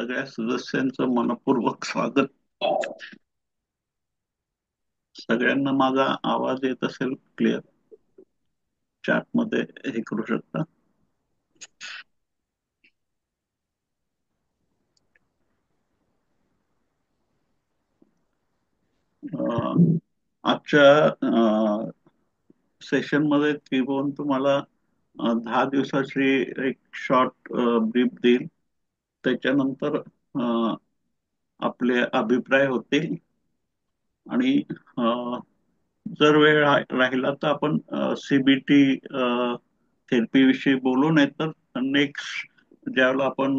सगळ्या सदस्यांचं मनपूर्वक स्वागत. सगळ्यांना माझा आवाज येत असेल क्लिअर? चॅट मध्ये हे करू शकता. आजच्या सेशन मध्ये त्रिभुवन तुम्हाला 10 दिवसाची एक शॉर्ट ब्रीफ देईल. त्याच्यानंतर आपले अभिप्राय होतील आणि जर वेळ राहिला तर आपण सीबीटी थेरपी विषयी बोलू. नाही तर नेक्स्ट ज्यावेळेला आपण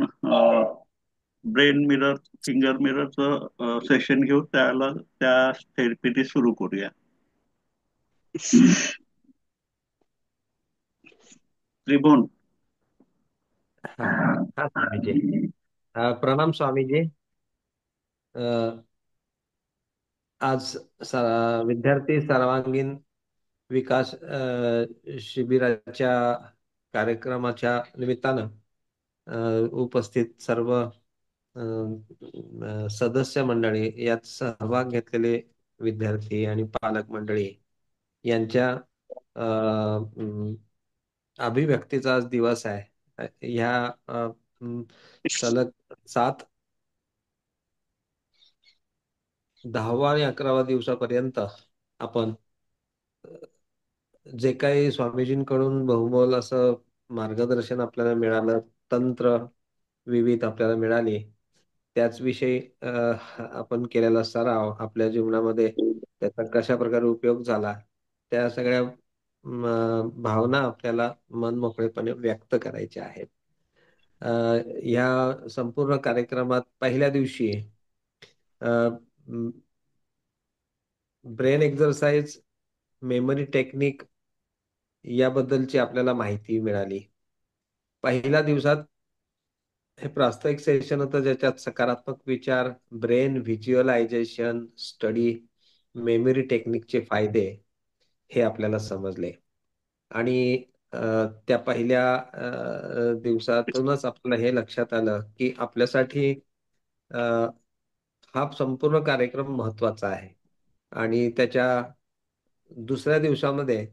ब्रेन मिरर फिंगर मिररचं सेशन घेऊ त्यावेळेला त्या थेरपीने सुरू करूया. त्रिभुवन. हा हा स्वामीजी. प्रणाम स्वामीजी. अ, आज विद्यार्थी सर्वांगीण विकास शिबिराच्या कार्यक्रमाच्या निमित्तानं उपस्थित सर्व सदस्य मंडळी, यात सहभाग घेतलेले विद्यार्थी आणि पालक मंडळी यांच्या अ, म, अभिव्यक्तीचा आज दिवस आहे. ह्या सलग 7, 10वा आणि 11वा दिवसापर्यंत आपण जे काही स्वामीजींकडून बहुमोल असं मार्गदर्शन आपल्याला मिळालं, तंत्र विविध आपल्याला मिळाली, त्याच विषयी आपण केलेला सराव, आपल्या जीवनामध्ये त्याचा कशा प्रकारे उपयोग झाला, त्या सगळ्या भावना आपल्याला मन मोकळेपणे व्यक्त करायच्या आहेत. या संपूर्ण कार्यक्रमात पहिल्या दिवशी ब्रेन एक्झरसाइज, मेमरी टेक्निक याबद्दलची आपल्याला माहिती मिळाली. पहिल्या दिवसात हे प्रास्ताविक सेशन होतं, ज्याच्यात सकारात्मक विचार, ब्रेन व्हिज्युअलायझेशन स्टडी, मेमरी टेक्निकचे फायदे हे आपल्याला समजले. आणि त्या पहिल्या दिवसातूनच आपल्याला हे लक्षात आलं की आपल्यासाठी हा संपूर्ण कार्यक्रम महत्वाचा आहे. आणि त्याच्या दुसऱ्या दिवसामध्ये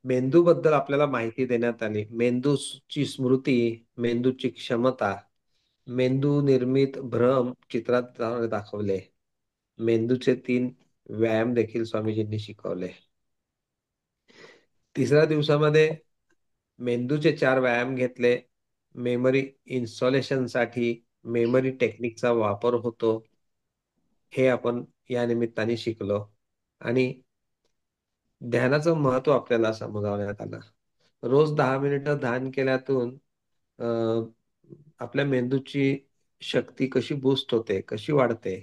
मेंदूबद्दल आपल्याला माहिती देण्यात आली. मेंदूची स्मृती, मेंदूची क्षमता, मेंदू निर्मित भ्रम चित्रात दाखवले. मेंदूचे 3 व्यायाम देखील स्वामीजींनी शिकवले. तिसऱ्या दिवसामध्ये मेंदूचे 4 व्यायाम घेतले. मेमरी इन्स्टॉलेशनसाठी मेमरी टेक्निकचा वापर होतो, हे आपण या निमित्ताने शिकलो. आणि ध्यानाचं महत्व आपल्याला समजावण्यात आलं. रोज 10 मिनिटं ध्यान केल्यातून अ, आपल्या मेंदूची शक्ती कशी बूस्ट होते, कशी वाढते,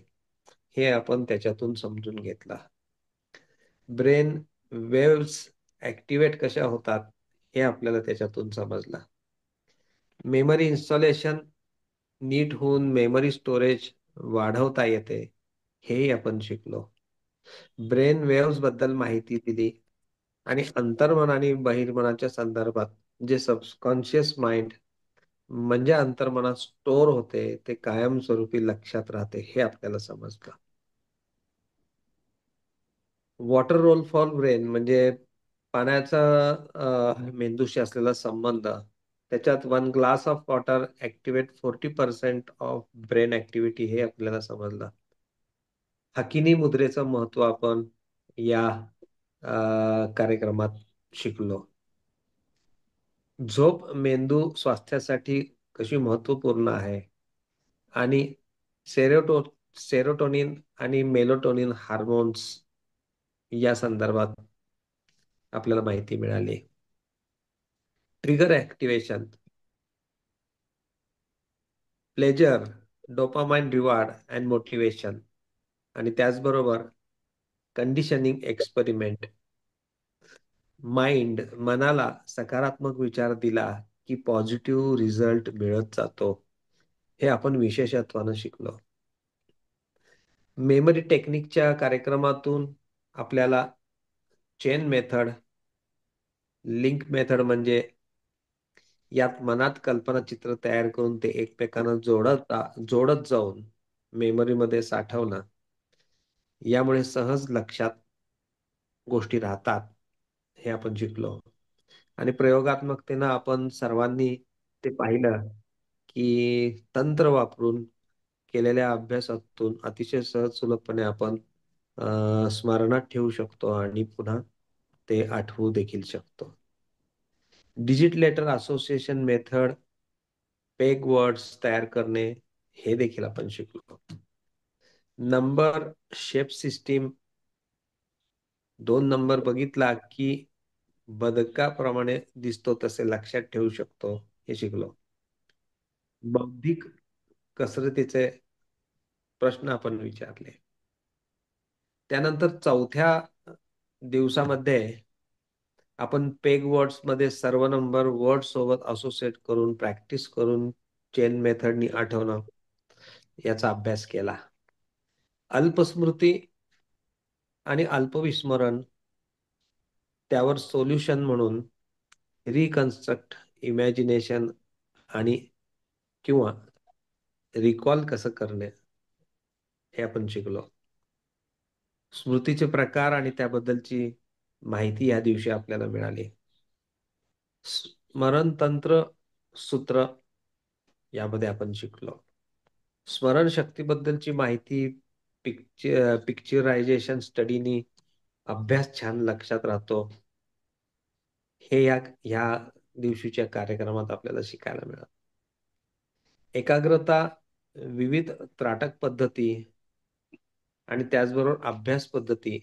हे आपण त्याच्यातून समजून घेतलं. ब्रेन वेव्स ऍक्टिव्हेट कशा होतात, हे आपल्याला त्याच्यातून समजलं. मेमरी इन्स्टॉलेशन नीट होऊन मेमरी स्टोरेज वाढवता येते, हेही आपण शिकलो. ब्रेन वेव्स बद्दल माहिती दिली. आणि अंतर्मन आणि बहिर्मनाच्या संदर्भात जे सबकॉन्शियस माइंड म्हणजे अंतर्मनात स्टोअर होते, ते कायमस्वरूपी लक्षात राहते, हे आपल्याला समजतं. वॉटर रोल फॉर ब्रेन म्हणजे पाण्याचा मेंदूशी असलेला संबंध. त्याच्यात 1 glass of water activate 40% of brain activity, हे आपल्याला समजलं. हकिनी मुद्रेचं महत्व आपण या कार्यक्रमात शिकलो. झोप मेंदू स्वास्थ्यासाठी कशी महत्वपूर्ण आहे. आणि सेरोटो सेरोटोनिन आणि मेलोटोनिन हार्मोन्स या संदर्भात आपल्याला माहिती मिळाली. Trigger activation, pleasure, dopamine reward and motivation, आणि त्याचबरोबर कंडिशनिंग एक्सपेरिमेंट. मनाला सकारात्मक विचार दिला की पॉझिटिव्ह रिझल्ट मिळत जातो, हे आपण विशेषत्वानं शिकलो. मेमरी टेक्निकच्या कार्यक्रमातून आपल्याला चेन मेथड, लिंक मेथड म्हणजे यात मनात कल्पनाचित्र तयार करून ते एकमेकांना जोडत जाऊन मेमरीमध्ये साठवणं, यामुळे सहज लक्षात गोष्टी राहतात, हे आपण शिकलो. आणि प्रयोगात्मकतेनं आपण सर्वांनी ते पाहिलं, की तंत्र वापरून केलेल्या अभ्यासातून अतिशय सहज सुलभपणे आपण स्मरणात ठेवू शकतो आणि पुन्हा ते आठवू देखील शकतो. Digit letter association method, peg words तयार करणे, हे देखील आपण शिकलो. नंबर शेप सिस्टीम, 2 नंबर बघितला की बदकाप्रमाणे दिसतो तसे लक्षात ठेवू शकतो, हे शिकलो. बौद्धिक कसरतीचे प्रश्न आपण विचारले. त्यानंतर चौथ्या दिवसामध्ये आपण पेग वर्ड्स मध्ये सर्व नंबर वर्ड सोबत असोसिएट करून प्रॅक्टिस करून चेन मेथडनी आठवणं, याचा अभ्यास केला. अल्पस्मृती आणि अल्पविस्मरण, त्यावर सोल्युशन म्हणून रिकन्स्ट्रक्ट, इमॅजिनेशन आणि किंवा रिकॉल कसं करणे, हे आपण शिकलो. स्मृतीचे प्रकार आणि त्याबद्दलची माहिती या दिवशी आपल्याला मिळाली. स्मरण तंत्र सूत्र, यामध्ये आपण शिकलो. स्मरणशक्तीबद्दलची माहिती पिक्चरायझेशन स्टडीनी अभ्यास छान लक्षात राहतो, हे या दिवशीच्या कार्यक्रमात आपल्याला शिकायला मिळालं. एकाग्रता, विविध त्राटक पद्धती आणि त्याचबरोबर अभ्यास पद्धती,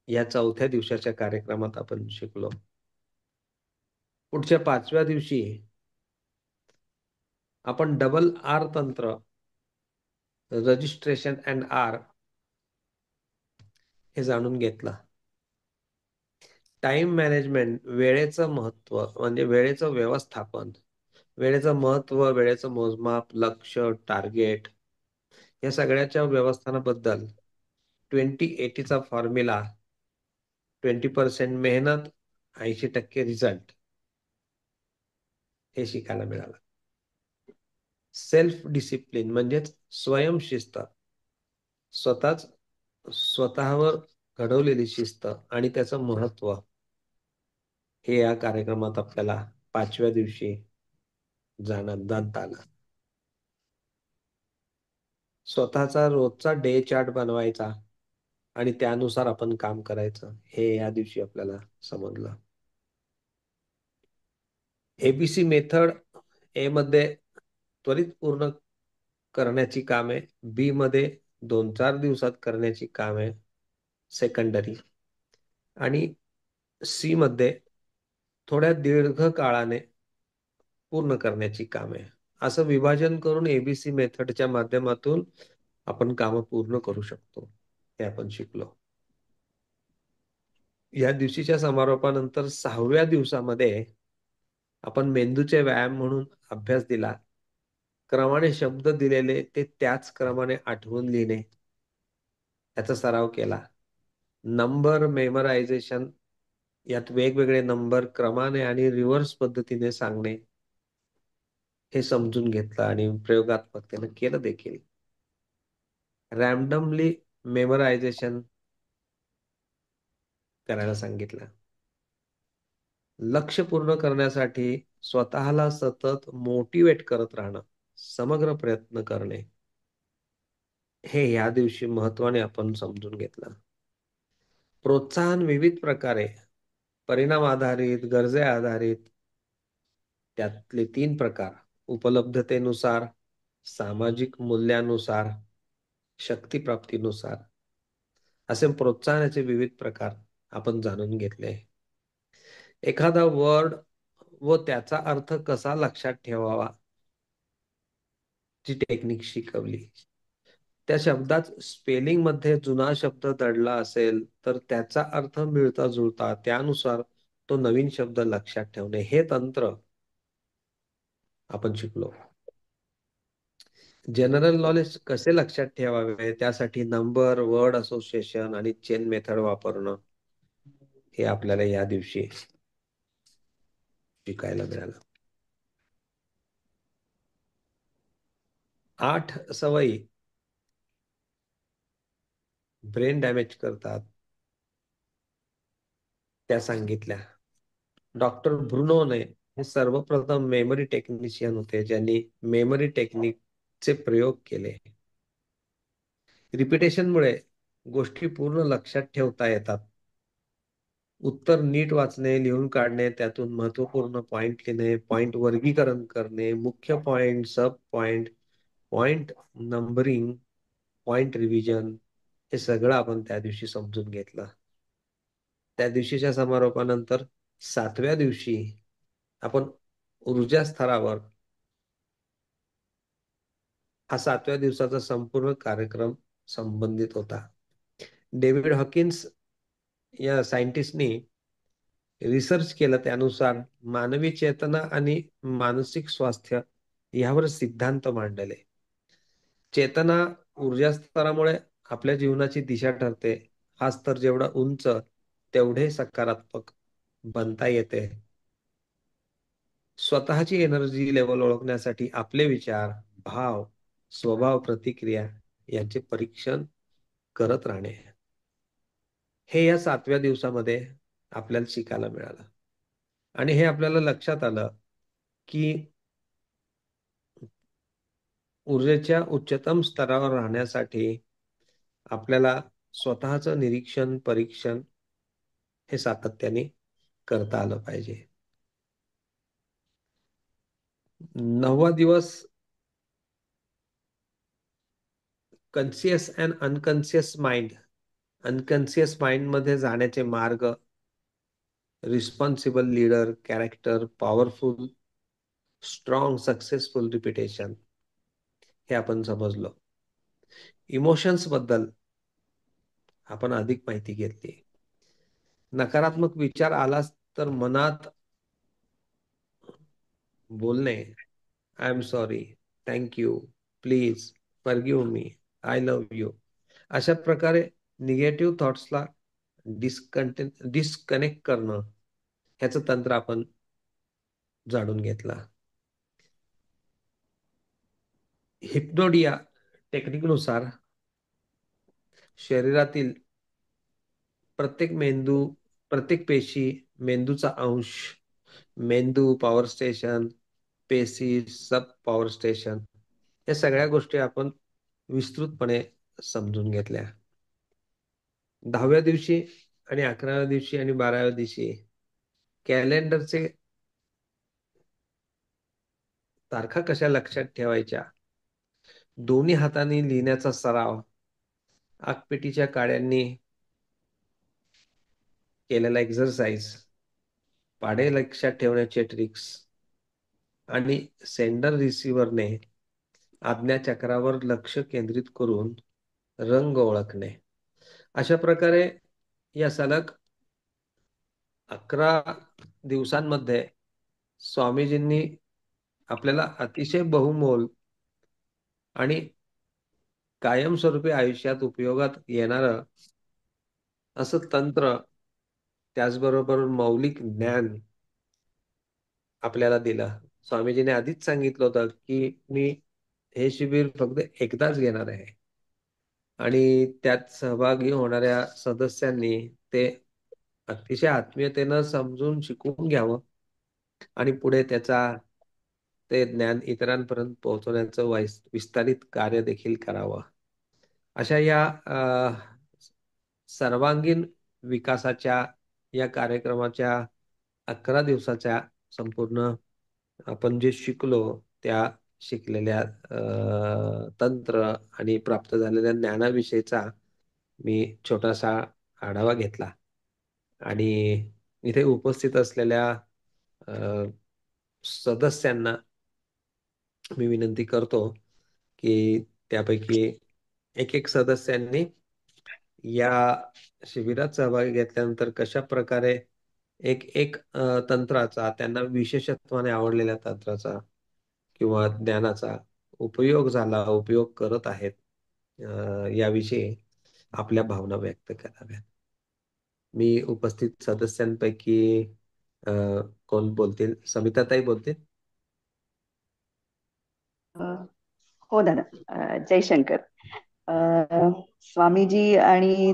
या चौथ्या दिवसाच्या कार्यक्रमात आपण शिकलो. पुढच्या 5व्या दिवशी आपण डबल आर तंत्र, रजिस्ट्रेशन अँड आर, हे जाणून घेतलं. टाइम मॅनेजमेंट, वेळेचं महत्व म्हणजे वेळेचं व्यवस्थापन, वेळेचं महत्व, वेळेचं मोजमाप, लक्ष, टार्गेट, या सगळ्याच्या व्यवस्थापनाबद्दल 20-80चा फॉर्म्युला, 20% मेहनत, 80% रिझल्ट, हे शिकायला मिळालं. सेल्फ डिसिप्लिन म्हणजेच स्वयंशिस्त, स्वतःच स्वतःवर घडवलेली शिस्त आणि त्याचं महत्व, हे या कार्यक्रमात आपल्याला 5व्या दिवशी जाणता आलं. स्वतःचा रोजचा डे चार्ट बनवायचा आणि त्यानुसार आपण काम करायचं, हे या दिवशी आपल्याला समजलं. एबीसी मेथड, ए मध्ये त्वरित पूर्ण करण्याची कामे, बी मध्ये 2-4 दिवसात करण्याची कामे सेकंडरी, आणि सी मध्ये थोड्या दीर्घकाळाने पूर्ण करण्याची कामे, असं विभाजन करून एबीसी मेथडच्या माध्यमातून आपण कामं पूर्ण करू शकतो, हे आपण शिकलो. या दिवशीच्या समारोपानंतर 6व्या दिवसामध्ये आपण मेंदूचे व्यायाम म्हणून अभ्यास दिला. क्रमाने शब्द दिलेले ते त्याच क्रमाने आठवून लिहिणे, याचा सराव केला. नंबर मेमरायझेशन, यात वेगवेगळे नंबर क्रमाने आणि रिव्हर्स पद्धतीने सांगणे, हे समजून घेतलं आणि प्रयोगात्मकतेने केलं देखील. रॅन्डमली मेमरायझेशन करायला सांगितलं. लक्ष पूर्ण करण्यासाठी स्वतःला सतत मोटिवेट करत राहणं, समग्र प्रयत्न करणे, हे या दिवशी महत्वाने आपण समजून घेतलं. प्रोत्साहन विविध प्रकारे, परिणाम आधारित, गरजे आधारित, त्यातले 3 प्रकार, उपलब्धतेनुसार, सामाजिक मूल्यानुसार, शक्तिप्राप्तीनुसार, असे प्रोत्साहनाचे विविध प्रकार आपण जाणून घेतले. एखादा वर्ड व त्याचा अर्थ कसा लक्षात ठेवावा, ची टेक्निक शिकवली. त्या शब्दात स्पेलिंग मध्ये जुना शब्द दडला असेल तर त्याचा अर्थ मिळता जुळता त्यानुसार तो नवीन शब्द लक्षात ठेवणे, हे तंत्र आपण शिकलो. जनरल नॉलेज कसे लक्षात ठेवावे, त्यासाठी नंबर, वर्ड असोसिएशन आणि चेन मेथड वापरणं, हे आपल्याला या दिवशी शिकायला मिळालं. 8 सवयी ब्रेन डॅमेज करतात त्या सांगितल्या. डॉक्टर ब्रुनोने हे सर्वप्रथम मेमरी टेक्निशियन होते, ज्यांनी मेमरी टेक्निकचे प्रयोग केले. रिपिटेशनमुळे गोष्टी पूर्ण लक्षात ठेवता येतात. उत्तर नीट वाचणे, लिहून काढणे, त्यातून महत्वपूर्ण पॉइंट लिहिणे, पॉइंट वर्गीकरण करणे, मुख्य point, sub point, point numbering, point revision, हे सगळं आपण त्या दिवशी समजून घेतलं. त्या दिवशीच्या समारोपानंतर 7व्या दिवशी आपण ऊर्जा स्तरावर हा 7व्या दिवसाचा संपूर्ण कार्यक्रम संबंधित होता. डेव्हिड हॉकिन्स या सायंटिस्टनी रिसर्च केलं, त्यानुसार मानवी चेतना आणि मानसिक स्वास्थ्य यावर सिद्धांत मांडले. चेतना ऊर्जा स्तरामुळे आपल्या जीवनाची दिशा ठरते. हा स्तर जेवढा उंच तेवढे सकारात्मक बनता येते. स्वतःची एनर्जी लेवल ओळखण्यासाठी आपले विचार, भाव, स्वभाव, प्रतिक्रिया यांचे परीक्षण करत राहणे, हे या 7व्या दिवसामध्ये आपल्याला शिकायला मिळालं. आणि हे आपल्याला लक्षात आलं की ऊर्जेच्या उच्चतम स्तरावर राहण्यासाठी आपल्याला स्वतःचं निरीक्षण, परीक्षण हे सातत्याने करता आलं पाहिजे. 9वा दिवस कन्शियस अँड अनकन्शियस माइंड. अनकन्शियस माइंड मध्ये जाण्याचे मार्ग, responsible leader, character, powerful, strong, successful, repetition, हे आपण समजलो. इमोशन्स बद्दल आपण अधिक माहिती घेतली. नकारात्मक विचार आलाच तर मनात बोलणे, I am sorry, thank you, please, forgive me, I love you, अशा प्रकारे निगेटिव्ह थॉट्सला डिस्कनेक्ट करणं, ह्याचं तंत्र आपण जाणून घेतला. हिप्नोडिया टेक्निकनुसार शरीरातील प्रत्येक मेंदू, प्रत्येक पेशी, मेंदूचा अंश, मेंदू पॉवर स्टेशन, पेशी सब पॉवर स्टेशन, या सगळ्या गोष्टी आपण विस्तृतपणे समजून घेतल्या. 10व्या दिवशी आणि 11व्या दिवशी आणि 12व्या दिवशी कॅलेंडरचे तारखा कशा लक्षात ठेवायच्या, दोन्ही हातांनी लिहिण्याचा सराव, आगपेटीच्या काड्यांनी केलेला एक्सरसाइज, पाढे लक्षात ठेवण्याचे ट्रिक्स, आणि सेंडर रिसिव्हरने आज्ञाचक्रावर लक्ष केंद्रित करून रंग ओळखणे, अशा प्रकारे या सलग 11 दिवसांमध्ये स्वामीजींनी आपल्याला अतिशय बहुमोल आणि कायमस्वरूपी आयुष्यात उपयोगात येणारं असं तंत्र, त्याचबरोबर मौलिक ज्ञान आपल्याला दिलं. स्वामीजीने आधीच सांगितलं होतं की मी हे शिबिर फक्त एकदाच घेणार आहे, आणि त्यात सहभागी होणाऱ्या सदस्यांनी ते अतिशय आत्मीयतेनं समजून शिकून घ्यावं आणि पुढे त्याचा ते ज्ञान इतरांपर्यंत पोहोचवण्याचं विस्तारित कार्य देखील करावं. अशा या सर्वांगीण विकासाच्या या कार्यक्रमाच्या 11 दिवसाच्या संपूर्ण आपण जे शिकलो, त्या शिकलेल्या तंत्र आणि प्राप्त झालेल्या ज्ञानाविषयीचा मी छोटासा आढावा घेतला. आणि इथे उपस्थित असलेल्या सदस्यांना मी विनंती करतो की त्यापैकी एक एक सदस्यांनी या शिबिरात सहभागी घेतल्यानंतर कशा प्रकारे एक एक तंत्राचा, त्यांना विशेषत्वाने आवडलेल्या तंत्राचा किंवा ज्ञानाचा उपयोग झाला, उपयोग करत आहेत, याविषयी आपल्या भावना व्यक्त कराव्यात. मी उपस्थित सदस्यांपैकी अ, कोण बोलतील? समिताताई बोलतील. हो दादा. जयशंकर. अ, स्वामीजी आणि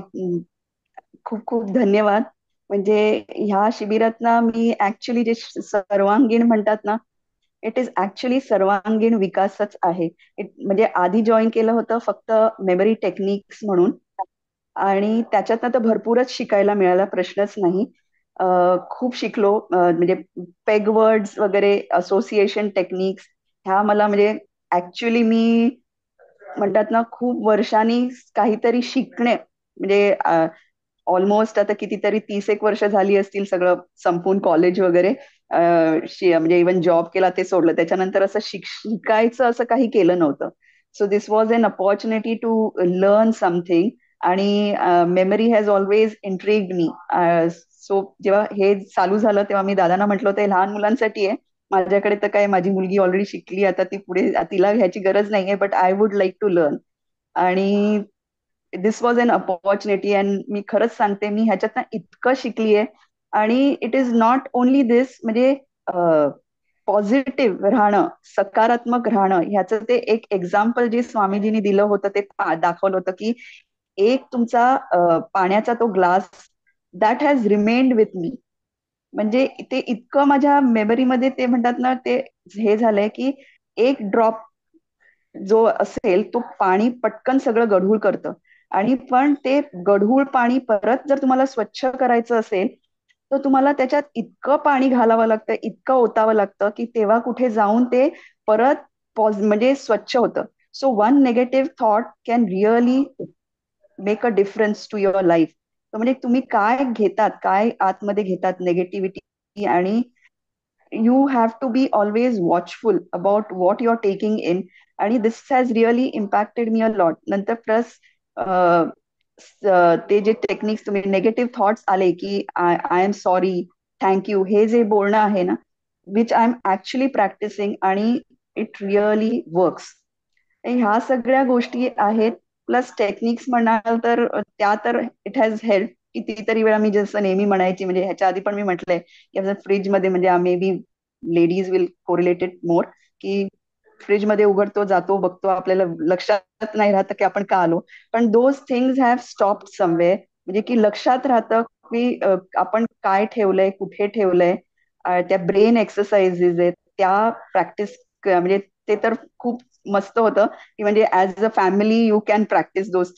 खूप खूप धन्यवाद. म्हणजे ह्या शिबिरात मी ऍक्च्युली जे सर्वांगीण म्हणतात ना, इट इज ऍक्च्युली सर्वांगीण विकासच आहे. म्हणजे आधी जॉईन केलं होतं फक्त मेमरी टेक्निक्स म्हणून, आणि त्याच्यातनं तर भरपूरच शिकायला मिळाला, प्रश्नच नाही. खूप शिकलो. म्हणजे पेग वर्ड्स वगैरे, असोसिएशन टेक्निक्स, ह्या मला म्हणजे ऍक्च्युली मी म्हणतात ना खूप वर्षांनी काहीतरी शिकणे, म्हणजे ऑलमोस्ट आता कितीतरी 30 एक वर्ष झाली असतील सगळं संपून कॉलेज वगैरे. म्हणजे इव्हन जॉब केला ते सोडलं, त्याच्यानंतर असं शिकायचं असं काही केलं नव्हतं. So this was an opportunity to learn something. आणि memory has always intrigued me. So जेव्हा हे चालू झालं तेव्हा मी दादांना म्हटलं होतं हे लहान मुलांसाठी आहे. माझ्याकडे तर काय, माझी मुलगी ऑलरेडी शिकली, आता ती पुढे तिला घ्यायची गरज नाहीये, but I would like to learn. आणि this was an opportunity. And मी खरंच सांगते, मी ह्याच्यातनं इतकं शिकलीये. आणि it is not only this, म्हणजे पॉझिटिव्ह राहणं, सकारात्मक राहणं, ह्याचं ते एक एक्झाम्पल जे स्वामीजींनी दिलं होतं ते दाखवलं होतं की एक तुमचा पाण्याचा तो glass, that has remained with me. म्हणजे ते इतकं माझ्या मेमरीमध्ये ते म्हणतात ना, ते हे झालंय की एक ड्रॉप जो असेल तो पाणी पटकन सगळं गढूळ करतं. आणि पण ते गढूळ पाणी परत जर तुम्हाला स्वच्छ करायचं असेल, तर तुम्हाला त्याच्यात इतकं पाणी घालावं लागतं, इतकं ओतावं लागतं, की तेव्हा कुठे जाऊन ते परत म्हणजे स्वच्छ होतं. So one negative thought can really make a difference to your life. म्हणजे तुम्ही काय घेतात, काय आतमध्ये घेतात नेगेटिव्हिटी, आणि you have to be always watchful about what you're taking in. आणि this has really impacted me a lot. नंतर प्लस ते जे टेक्निक्स, तुम्ही नेगेटिव्ह थॉट्स आले की आय एम सॉरी, थँक्यू, हे जे बोलणं आहे ना, which I am actually practising, आणि इट रिअली वर्क्स. ह्या सगळ्या गोष्टी आहेत. प्लस टेक्निक्स म्हणाल तर त्या तर इट हॅज हेल्प. कितीतरी वेळा मी जसं नेहमी म्हणायची, म्हणजे ह्याच्या आधी पण मी म्हटलंय की फ्रीजमध्ये, म्हणजे may be ladies will correlated more, की फ्रीजमध्ये उघडतो, जातो, बघतो, आपल्याला लक्षात नाही राहतं की आपण का आलो. पण those things have stopped somewhere. म्हणजे की लक्षात राहतं की आपण काय ठेवलंय, कुठे ठेवलंय. त्या ब्रेन एक्सरसाइजेस आहेत त्या प्रॅक्टिस, म्हणजे ते तर खूप मस्त होतं. की म्हणजे as a family you can practice those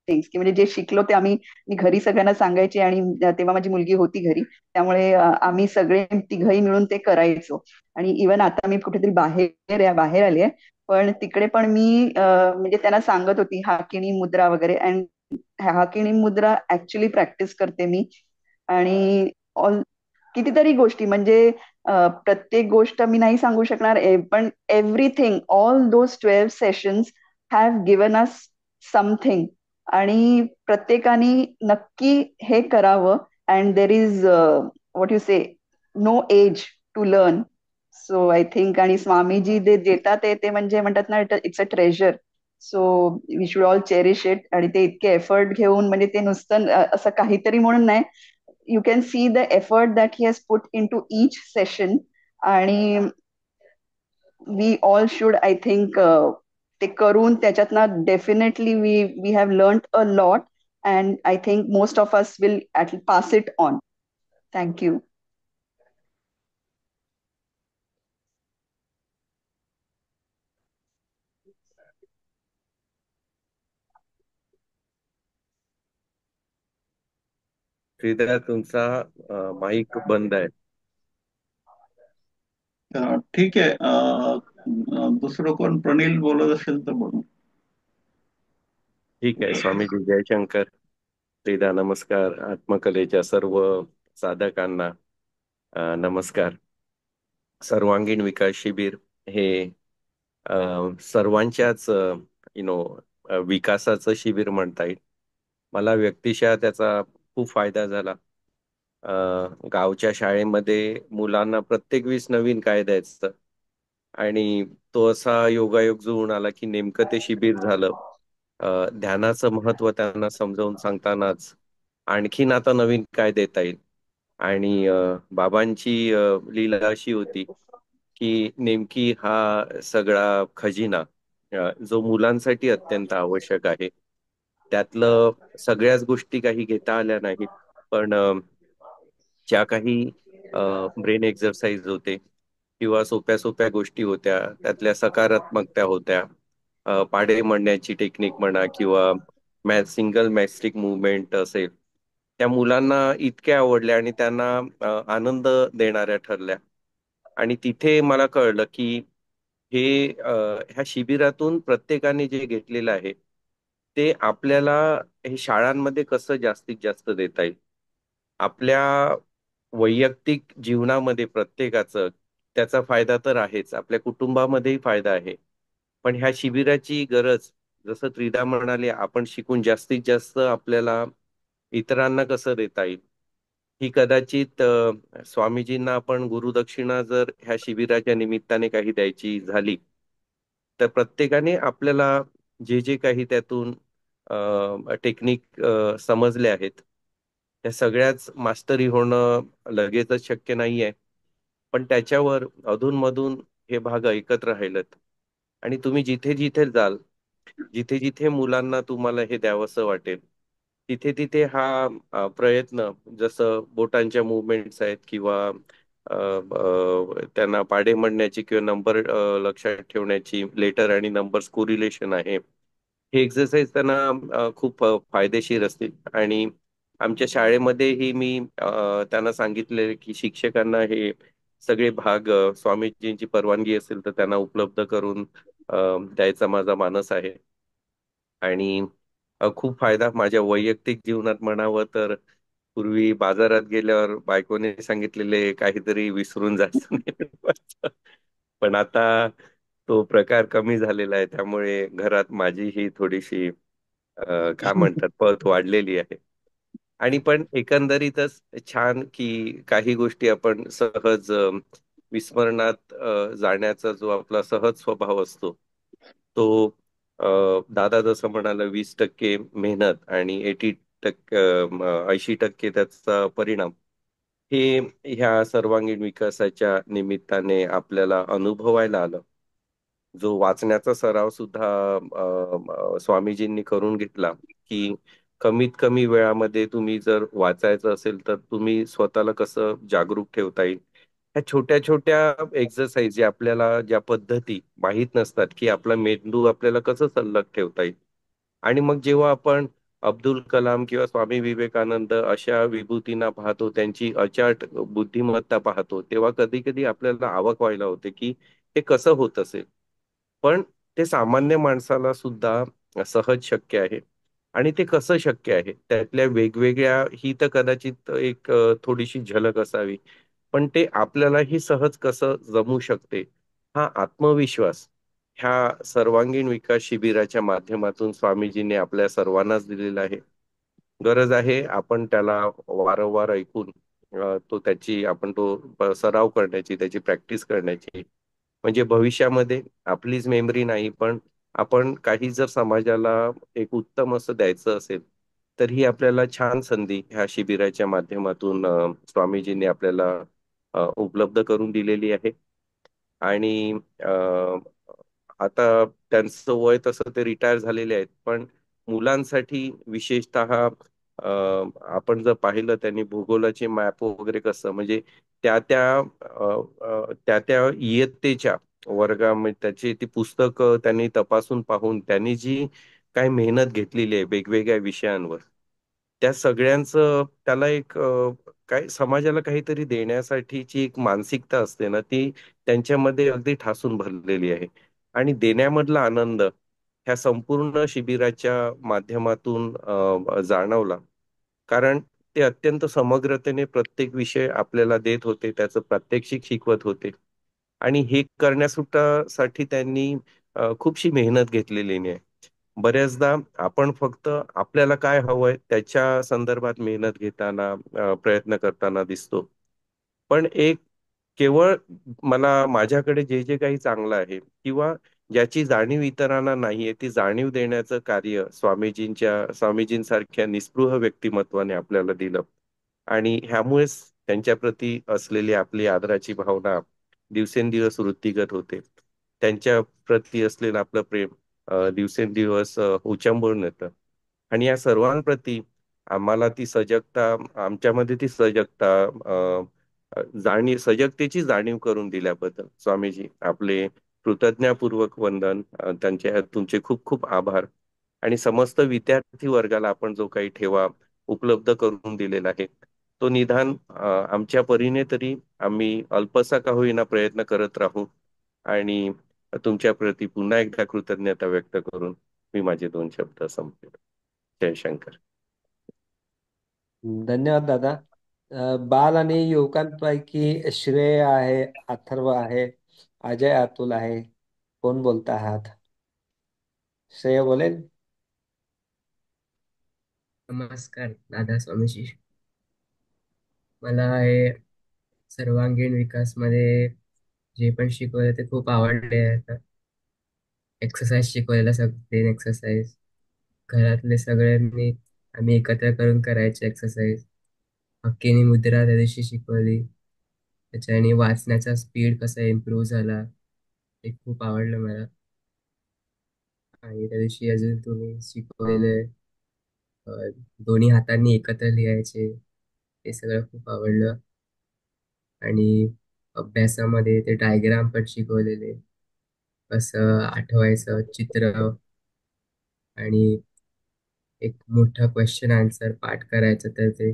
things. की म्हणजे जे शिकलो ते मी घरी सगळ्यांना सांगायचे, आणि तेव्हा माझी मुलगी होती घरी, त्यामुळे आम्ही सगळे तिघही मिळून ते करायचो. आणि इवन आता मी कुठेतरी बाहेर आली आहे, पण तिकडे पण मी म्हणजे त्यांना सांगत होती हाकिणी मुद्रा वगैरे. अँड हाकिणी मुद्रा ऍक्च्युली प्रॅक्टिस करते मी. आणि ऑल कितीतरी गोष्टी, म्हणजे प्रत्येक गोष्ट मी नाही सांगू शकणार, पण everything, all those 12 sessions have given us something. आणि प्रत्येकाने नक्की हे करावं. And there is what you say, no age to learn. So I think, आणि स्वामीजी जे देतात ते म्हणजे म्हणतात ना, it's a treasure. So we should all cherish it. आणि ते इतके एफर्ट घेऊन, म्हणजे ते नुसतं असं काहीतरी म्हणून नाही. You can see the effort that he has put in to each session. आणि we all should, I think, ते करून त्याच्यातनं definitely we have learn a lot. And I think most of us will pass it on. Thank you. Shridhar, तुमचा mic बंद आहे. ठीक आहे. दुसरं कोण प्रणील बोलत असेल तर बोलू. ठीक आहे. स्वामीजी जयशंकर. श्रीदा नमस्कार. आत्मकलेच्या सर्व साधकांना नमस्कार. सर्वांगीण विकास शिबिर हे सर्वांच्याच विकासाचं शिबिर म्हणता येईल. मला व्यक्तिशः त्याचा खूप फायदा झाला. गावच्या शाळेमध्ये मुलांना प्रत्येक वेळेस नवीन काय द्यायचं, आणि तो असा योगायोग जुळून आला की नेमकं ते शिबिर झालं. ध्यानाचं महत्व त्यांना समजावून सांगतानाच आणखीन आता नवीन काय देता येईल. आणि बाबांची लीला अशी होती की नेमकी हा सगळा खजिना जो मुलांसाठी अत्यंत आवश्यक आहे. त्यातलं सगळ्याच गोष्टी काही घेता आल्या नाहीत, पण ज्या काही ब्रेन एक्झरसाइज होते किंवा सोप्या सोप्या गोष्टी होत्या, त्यातल्या सकारात्मकता होत्या. पाढे म्हणण्याची टेक्निक म्हणा किंवा सिंगल मॅस्टिक मुवमेंट असेल, त्या मुलांना इतक्या आवडल्या आणि त्यांना आनंद देणाऱ्या ठरल्या. आणि तिथे मला कळलं की हे ह्या शिबिरातून प्रत्येकाने जे घेतलेलं आहे ते आपल्याला हे शाळांमध्ये कसं जास्तीत जास्त देता येईल. आपल्या वैयक्तिक जीवनामध्ये प्रत्येकाचं त्याचा फायदा तर आहेच, आपल्या कुटुंबामध्येही फायदा आहे. पण ह्या शिबिराची गरज, जसं त्रिदा म्हणाले, आपण शिकून जास्तीत जास्त आपल्याला इतरांना कसं देता येईल, ही कदाचित स्वामीजींना आपण गुरुदक्षिणा जर ह्या शिबिराच्या निमित्ताने काही द्यायची झाली, तर प्रत्येकाने आपल्याला जे जे काही त्यातून टेक्निक समजले आहेत, त्या सगळ्याच मास्टरी होणं लगेचच शक्य नाहीये. पण त्याच्यावर अधूनमधून हे भाग ऐकत राहिलत आणि तुम्ही जिथे जिथे जाल, जिथे जिथे मुलांना तुम्हाला हे द्यावंसं वाटेल, तिथे तिथे हा प्रयत्न, जसं बोटांच्या मुवमेंट्स आहेत किंवा त्यांना पाढे म्हणण्याची किंवा नंबर लक्षात ठेवण्याची, लेटर आणि नंबर्स कोरिलेशन आहे, हे एक्सरसाइज त्यांना खूप फायदेशीर असतील. आणि आमच्या शाळेमध्येही मी त्यांना सांगितले की शिक्षकांना हे सगळे भाग स्वामीजींची परवानगी असेल तर त्यांना उपलब्ध करून द्यायचा माझा मानस आहे. आणि खूप फायदा माझ्या वैयक्तिक जीवनात म्हणावं तर, पूर्वी बाजारात गेल्यावर बायकोने सांगितलेले काहीतरी विसरून जायचं नाही. पण आता तो प्रकार कमी झालेला आहे, त्यामुळे घरात माझीही थोडीशी काय म्हणतात पत वाढलेली आहे. आणि पण एकंदरीतच छान की काही गोष्टी आपण सहज विस्मरणात जाण्याचा जो आपला सहज स्वभाव असतो, तो दादा जसं म्हणाला, 20% मेहनत आणि 80% त्याचा परिणाम, हे ह्या सर्वांगीण विकासाच्या निमित्ताने आपल्याला अनुभवायला आलं. जो वाचण्याचा सराव सुद्धा स्वामीजींनी करून घेतला, की कमीत कमी वेळामध्ये तुम्ही जर वाचायचं असेल तर तुम्ही स्वतःला कसं जागरूक ठेवता येईल. ह्या छोट्या छोट्या एक्सरसाइज ज्या आपल्याला, ज्या पद्धती माहीत नसतात, की आपला मेंदू आपल्याला कसं सल्लग ठेवता येईल. आणि मग जेव्हा आपण अब्दुल कलाम किंवा स्वामी विवेकानंद अशा विभूतींना पाहतो, त्यांची अचाट बुद्धिमत्ता पाहतो, तेव्हा कधी कधी आपल्याला अवाक व्हायला होते की हे कसं होत असेल. पण ते सामान्य माणसाला सुद्धा सहज शक्य आहे. आणि ते कसं शक्य आहे, त्यातल्या वेगवेगळ्या, ही तर कदाचित एक थोडीशी झलक असावी, पण ते आपल्यालाही सहज कसं जमू शकते, हा आत्मविश्वास ह्या सर्वांगीण विकास शिबिराच्या माध्यमातून स्वामीजींनी आपल्या सर्वांनाच दिलेला आहे. गरज आहे आपण त्याला वारंवार ऐकून आपण तो सराव करण्याची, त्याची प्रॅक्टिस करण्याची. म्हणजे भविष्यामध्ये आपलीच मेमरी नाही, पण आपण काही जर समाजाला एक उत्तम असं द्यायचं असेल, तर ही आपल्याला छान संधी ह्या शिबिराच्या माध्यमातून स्वामीजींनी आपल्याला उपलब्ध करून दिलेली आहे. आणि आता त्यांचं वय तसं ते रिटायर झालेले आहेत, पण मुलांसाठी विशेषतः आपण जर पाहिलं, त्यांनी भूगोलाचे मॅप वगैरे कसं, म्हणजे त्या त्या इयत्तेच्या वर्गामध्ये त्याची ती पुस्तकं त्यांनी तपासून पाहून त्यांनी जी काही मेहनत घेतलेली आहे वेगवेगळ्या विषयांवर, त्या सगळ्यांचं त्याला एक काय समाजाला काहीतरी देण्यासाठीची एक मानसिकता असते ना, ती त्यांच्यामध्ये अगदी ठासून भरलेली आहे. आणि देण्यामधला आनंद ह्या संपूर्ण शिबिराच्या माध्यमातून जाणवला. कारण ते अत्यंत समग्रतेने प्रत्येक विषय आपल्याला देत होते, त्याचं प्रात्यक्षिक शिकवत होते. आणि हे करण्यासाठी त्यांनी खूपशी मेहनत घेतलेली आहे. बऱ्याचदा आपण फक्त आपल्याला काय हवंय त्याच्या संदर्भात मेहनत घेताना, प्रयत्न करताना दिसतो. पण एक केवळ मला माझ्याकडे जे जे काही चांगलं आहे किंवा ज्याची जाणीव इतरांना नाहीये, ती जाणीव देण्याचं कार्य स्वामीजींसारख्या निस्पृह व्यक्तिमत्वाने आपल्याला दिलं. आणि ह्यामुळेच त्यांच्या प्रती असलेली आपली आदराची भावना दिवसेंदिवस वृद्धिंगत होते. त्यांच्या प्रती असलेलं आपलं प्रेम दिवसेंदिवस उचंबळून येतं. आणि या सर्वांप्रती आम्हाला ती सजगता, आमच्यामध्ये ती सजगता, सजगतेची जाणीव करून दिल्याबद्दल स्वामीजी आपले कृतज्ञतापूर्वक वंदन. त्यांचे तुमचे खूप खूप आभार. आणि समस्त विद्यार्थी वर्गाला आपण जो काही ठेवा उपलब्ध करून दिलेला आहे, तो निदान आमच्या परीने तरी आम्ही अल्पसा का होईना प्रयत्न करत राहू. आणि तुमच्या प्रती पुन्हा एकदा कृतज्ञता व्यक्त करून मी माझे 2 शब्द संपवतो. जयशंकर. धन्यवाद दादा. बाल आणि युवकांपैकी श्रेय आहे, अथर्व आहे, अजय, अतुल आहे. कोण बोलता आहात? श्रेय बोलेल? नमस्कार दादा स्वामीजी. मला हे सर्वांगीण विकासमध्ये जे पण शिकवलं ते खूप आवडले. एक्सरसाइज शिकवलेला, ब्रेन एक्सरसाइज घरातले सगळ्यांनी आम्ही एकत्र करून करायचे एक्सरसाइज. हक्कीनी मुद्रा त्या दिवशी शिकवली, त्याच्याने वाचण्याचा स्पीड कसा इम्प्रूव्ह झाला ते खूप आवडलं मला. आणि त्या दिवशी अजून तुम्ही शिकवलेले दोन्ही हातांनी एकत्र लिहायचे, ते सगळं खूप आवडलं. आणि अभ्यासामध्ये ते डायग्राम पण शिकवलेले, कसं आठवायचं चित्र, आणि एक मोठा क्वेश्चन आन्सर पाठ करायचं तर ते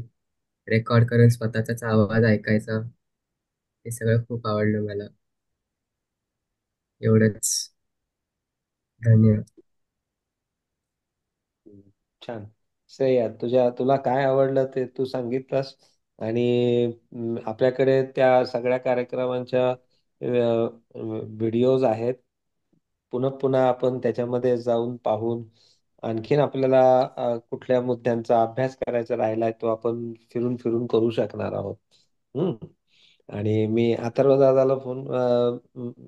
रेकॉर्ड करून स्वतःचाच आवाज ऐकायचा. हे सगळं खूप आवडलं मला. एवढंच. धन्यवाद. छान. श्रेया, तुला काय आवडलं ते तू सांगितलंस. आणि आपल्याकडे त्या सगळ्या कार्यक्रमांच्या व्हिडिओज आहेत. पुन्हा पुन्हा आपण त्याच्यामध्ये जाऊन पाहून आणखीन आपल्याला कुठल्या मुद्द्यांचा अभ्यास करायचा राहिलाय तो आपण फिरून फिरून करू शकणार आहोत. आणि मी अथर्व दादाला फोन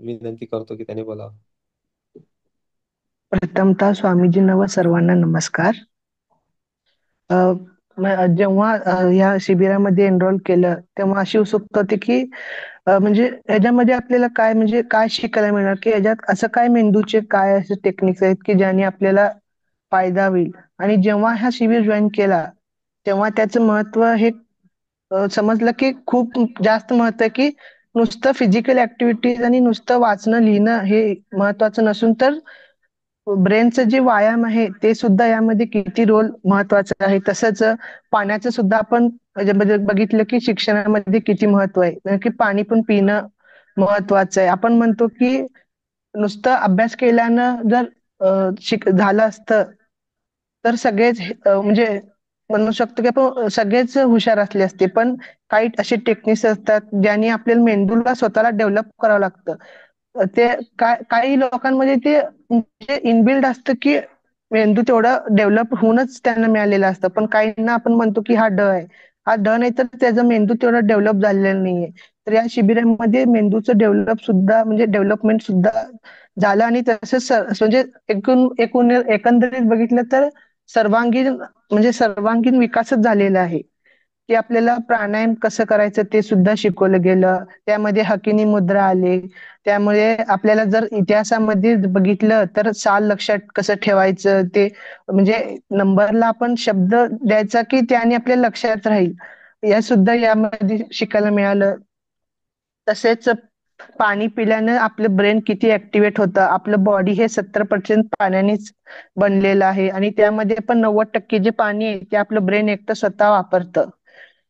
विनंती करतो की त्यांनी बोलावं. प्रथमतः स्वामीजींना व सर्वांना नमस्कार. जेव्हा या शिबिरामध्ये एनरोल केलं तेव्हा अशी उत्सुकता होती की म्हणजे याच्यामध्ये आपल्याला काय म्हणजे काय शिकायला मिळणार, की याच्यात असं काय मेंदूचे काय असे टेक्निक्स आहेत की ज्याने आपल्याला फायदा होईल. आणि जेव्हा हा शिबिर जॉईन केला तेव्हा त्याचं महत्व हे समजलं की खूप जास्त महत्व आहे, की नुसतं फिजिकल ऍक्टिव्हिटीज आणि नुसतं वाचणं लिहिणं हे महत्वाचं नसून तर ब्रेनचं जे व्यायाम आहे ते सुद्धा यामध्ये किती रोल महत्वाचा आहे. तसंच पाण्याचं सुद्धा आपण म्हणजे बघितलं की शिक्षणामध्ये किती महत्व आहे, म्हणजे की पाणी पण पिणं महत्वाचं आहे. आपण म्हणतो की नुसतं अभ्यास केल्यानं जर झालं असतं तर सगळेच म्हणजे म्हणू शकतो की आपण सगळेच हुशार असले असते. पण काही असे टेक्निक्स असतात ज्यांनी आपल्याला मेंदूला स्वतःला डेव्हलप करावं लागतं. ते काही लोकांमध्ये ते म्हणजे इनबिल्ड असतं की मेंदू तेवढं डेव्हलप होऊनच त्यांना मिळालेलं असतं. पण काहींना आपण म्हणतो की हा ड आहे, हा ड नाही तर त्याचा मेंदू तेवढा डेव्हलप झालेला नाहीये. तर या शिबिरामध्ये मेंदूचं डेव्हलपमेंट सुद्धा झालं. आणि तसंच म्हणजे एकूण एकंदरीत बघितलं तर सर्वांगीण विकासच झालेला आहे. की आपल्याला प्राणायाम कसं करायचं ते सुद्धा शिकवलं गेलं. त्यामध्ये हकिनी मुद्रा आले. त्यामुळे आपल्याला जर इतिहासामध्ये बघितलं तर साल लक्षात कसं ठेवायचं ते म्हणजे नंबरला आपण शब्द द्यायचा की त्याने आपल्या लक्षात राहील, या सुद्धा यामध्ये शिकायला मिळालं. तसेच पाणी पिल्यानं आपलं ब्रेन किती ऍक्टिव्हेट होतं. आपलं बॉडी हे 70% पाण्यानेच बनलेलं आहे आणि त्यामध्ये पण 90% जे पाणी आहे ते आपलं ब्रेन एकटं स्वतः वापरतं.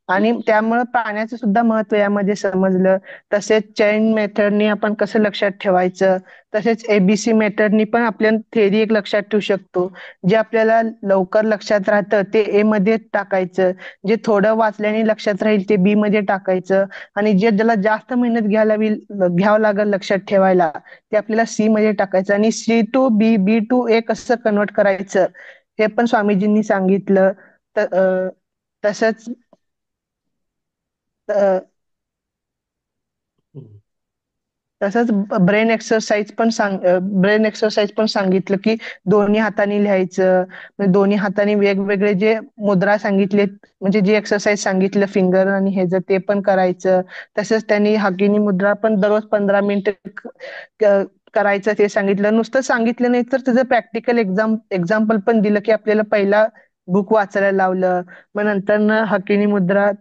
आणि त्यामुळे पाण्याचं सुद्धा महत्व यामध्ये समजलं. तसेच चैन मेथडनी आपण कसं लक्षात ठेवायचं, तसेच एबीसी मेथडनी पण आपल्याला थेरी एक लक्षात ठेवू शकतो. जे आपल्याला लवकर लक्षात राहतं ते ए मध्ये टाकायचं, जे थोडं वाचल्याने लक्षात राहील ते बी मध्ये टाकायचं, आणि ज्याला जास्त मेहनत घ्यावं लागेल लक्षात ठेवायला ते आपल्याला सी मध्ये टाकायचं. आणि C to B, B to A कसं कन्वर्ट करायचं हे पण स्वामीजींनी सांगितलं. तसंच तसंच ब्रेन एक्सरसाइज पण सांगितलं की दोन्ही हाताने लिहायचं. म्हणजे दोन्ही हाताने वेगवेगळे जे मुद्रा सांगितले, म्हणजे जे एक्सरसाइज सांगितलं फिंगर आणि हे जर ते पण करायचं. तसंच त्यांनी हागिनी मुद्रा पण दररोज 15 मिनिटं करायचं ते सांगितलं. नुसतं सांगितलं नाही तर त्याचं प्रॅक्टिकल एक्झाम्पल पण दिलं, की आपल्याला पहिला बुक वाचायला लावलं, मग नंतर हकिनी मुद्रा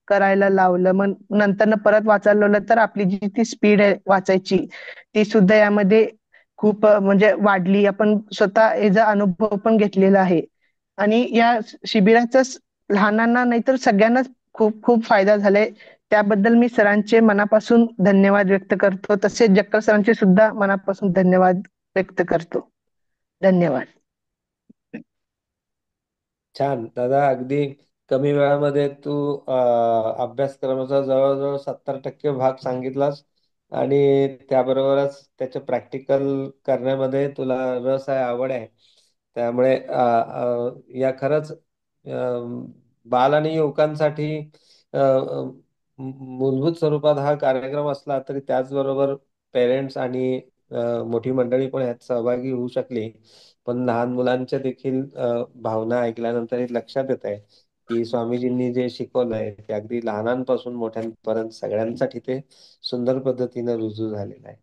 करायला लावलं, मग नंतर परत वाचायला लावलं, तर आपली जी ती स्पीड आहे वाचायची ती सुद्धा यामध्ये खूप म्हणजे वाढली. आपण स्वतः याचा अनुभव पण घेतलेला आहे. आणि या शिबिराचा लहानांना नाही तर सगळ्यांनाच खूप खूप फायदा झालाय. त्याबद्दल मी सरांचे मनापासून धन्यवाद व्यक्त करतो. तसेच जक्कल सरांचे सुद्धा मनापासून धन्यवाद व्यक्त करतो. धन्यवाद. छान दादा, अगदी कमी वेळामध्ये तू अभ्यासक्रमाचा जवळजवळ 70% भाग सांगितलास आणि त्याबरोबरच त्याचे प्रॅक्टिकल करण्यामध्ये तुला रस आहे, आवड आहे. त्यामुळे या खरंच बाल आणि युवकांसाठी मूलभूत स्वरूपात हा कार्यक्रम असला तरी त्याचबरोबर पेरेंट्स आणि मोठी मंडळी पण यात सहभागी होऊ शकली. पण लहान मुलांच्या देखील भावना ऐकल्यानंतर हे लक्षात येत आहे की स्वामीजींनी जे शिकवलंय ते अगदी लहानांपासून मोठ्यांपर्यंत सगळ्यांसाठी ते सुंदर पद्धतीने रुजू झालेलं आहे.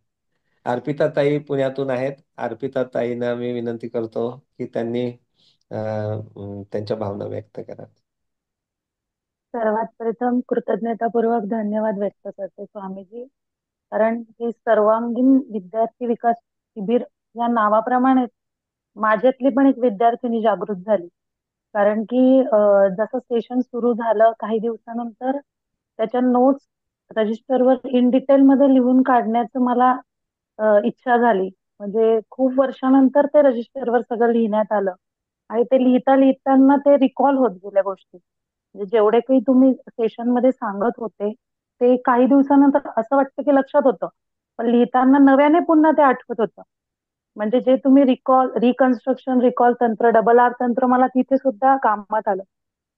अर्पिता ताई पुण्यातून आहेत. अर्पिता ताईंना मी विनंती करतो की त्यांनी त्यांच्या भावना व्यक्त करा. सर्वात प्रथम कृतज्ञतापूर्वक धन्यवाद व्यक्त करते स्वामीजी, कारण हे सर्वांगीण विद्यार्थी विकास शिबिर या नावाप्रमाणे माझ्यातली पण एक विद्यार्थिनी जागृत झाली. कारण की जसं सेशन सुरू झालं काही दिवसानंतर त्याच्या नोट्स रजिस्टरवर इन डिटेल मध्ये लिहून काढण्याचं मला इच्छा झाली. म्हणजे खूप वर्षानंतर ते रजिस्टरवर सगळं लिहिण्यात आलं आणि ते लिहिता लिहिताना ते रिकॉल होत गेल्या गोष्टी. म्हणजे जेवढे काही तुम्ही सेशन मध्ये सांगत होते ते काही दिवसानंतर असं वाटतं की लक्षात होतं, पण लिहिताना नव्याने पुन्हा ते आठवत होतं. म्हणजे जे तुम्ही रिकन्स्ट्रक्शन रिकॉल तंत्र डबल आर तंत्र मला तिथे सुद्धा कामात आलं.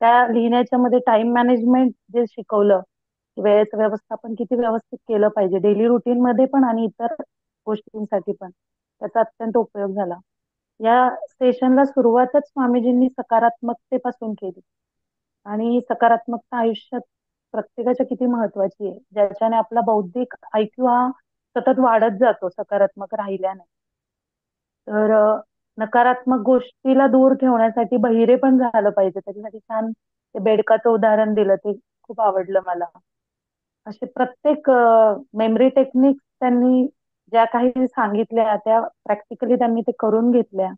त्या लिहिण्याच्या मध्ये टाइम मॅनेजमेंट जे शिकवलं, वेळेचं व्यवस्थापन किती व्यवस्थित केलं पाहिजे डेली रुटीन मध्ये पण आणि इतर गोष्टींसाठी पण, त्याचा अत्यंत उपयोग झाला. या सेशनला सुरुवातच स्वामीजींनी सकारात्मकतेपासून केली आणि सकारात्मकता आयुष्यात प्रत्येकाच्या किती महत्वाची आहे, ज्याच्याने आपला बौद्धिक IQ हा सतत वाढत जातो सकारात्मक राहिल्याने. तर नकारात्मक गोष्टीला दूर ठेवण्यासाठी बहिरे पण झालं पाहिजे, त्याच्यासाठी छान ते बेडकाचं उदाहरण दिलं, ते खूप आवडलं मला. असे प्रत्येक मेमरी टेक्निक त्यांनी ज्या काही सांगितल्या त्या प्रॅक्टिकली त्यांनी ते करून घेतल्या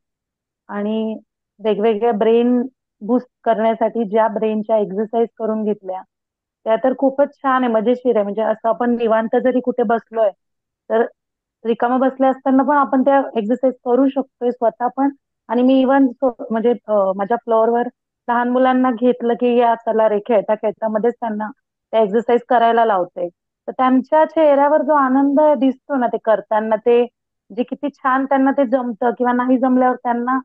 आणि वेगवेगळ्या ब्रेन बूस्ट करण्यासाठी ज्या ब्रेनच्या एक्सरसाइज करून घेतल्या त्या तर खूपच छान आहे, मजेशीर आहे. म्हणजे असं आपण निवांत जरी कुठे बसलोय तर रिकामा बसले असताना पण आपण त्या एक्सरसाइज करू शकतोय स्वतः पण. आणि मी इव्हन म्हणजे माझ्या फ्लोअरवर लहान मुलांना घेतलं की या चला रे खेळता खेळता मध्येच त्यांना त्या एक्सरसाइज करायला लावते. तर त्यांच्या चेहऱ्यावर जो आनंद दिसतो ना ते करताना, ते जे किती छान त्यांना ते जमतं किंवा नाही जमल्यावर त्यांना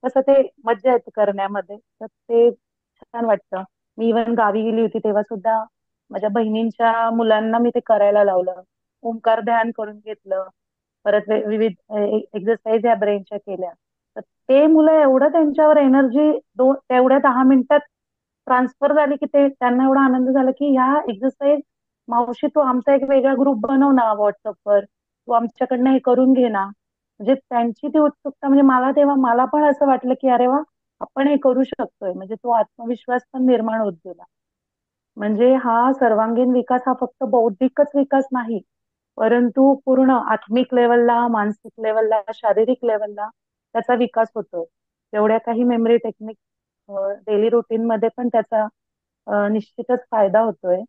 कसं ते मज्जा येते करण्यामध्ये, तर ते छान वाटतं. मी इव्हन गावी गेली होती तेव्हा सुद्धा माझ्या बहिणींच्या मुलांना मी ते करायला लावलं, ओंकार ध्यान करून घेतलं, परत विविध एक्सरसाइज या ब्रेनच्या केल्या. तर ते मुलं एवढं त्यांच्यावर एनर्जी तेवढ्या 10 मिनिटात ट्रान्सफर झाली की ते त्यांना एवढा आनंद झाला की ह्या एक्सरसाइज मावशी तू आमचा एक वेगळा ग्रुप बनव ना व्हॉट्सअपवर, तू आमच्याकडनं हे करून घे ना. म्हणजे त्यांची ती उत्सुकता, म्हणजे मला तेव्हा मला पण असं वाटलं की अरे वा आपण हे करू शकतोय. म्हणजे तो आत्मविश्वास पण निर्माण होत गेला. म्हणजे हा सर्वांगीण विकास हा फक्त बौद्धिकच विकास नाही, परंतु पूर्ण आत्मिक लेवलला, मानसिक लेवलला, शारीरिक लेवलला त्याचा विकास होतोय. जेवढ्या काही मेमरी टेक्निक डेली रुटीन मध्ये पण त्याचा निश्चितच फायदा होतोय.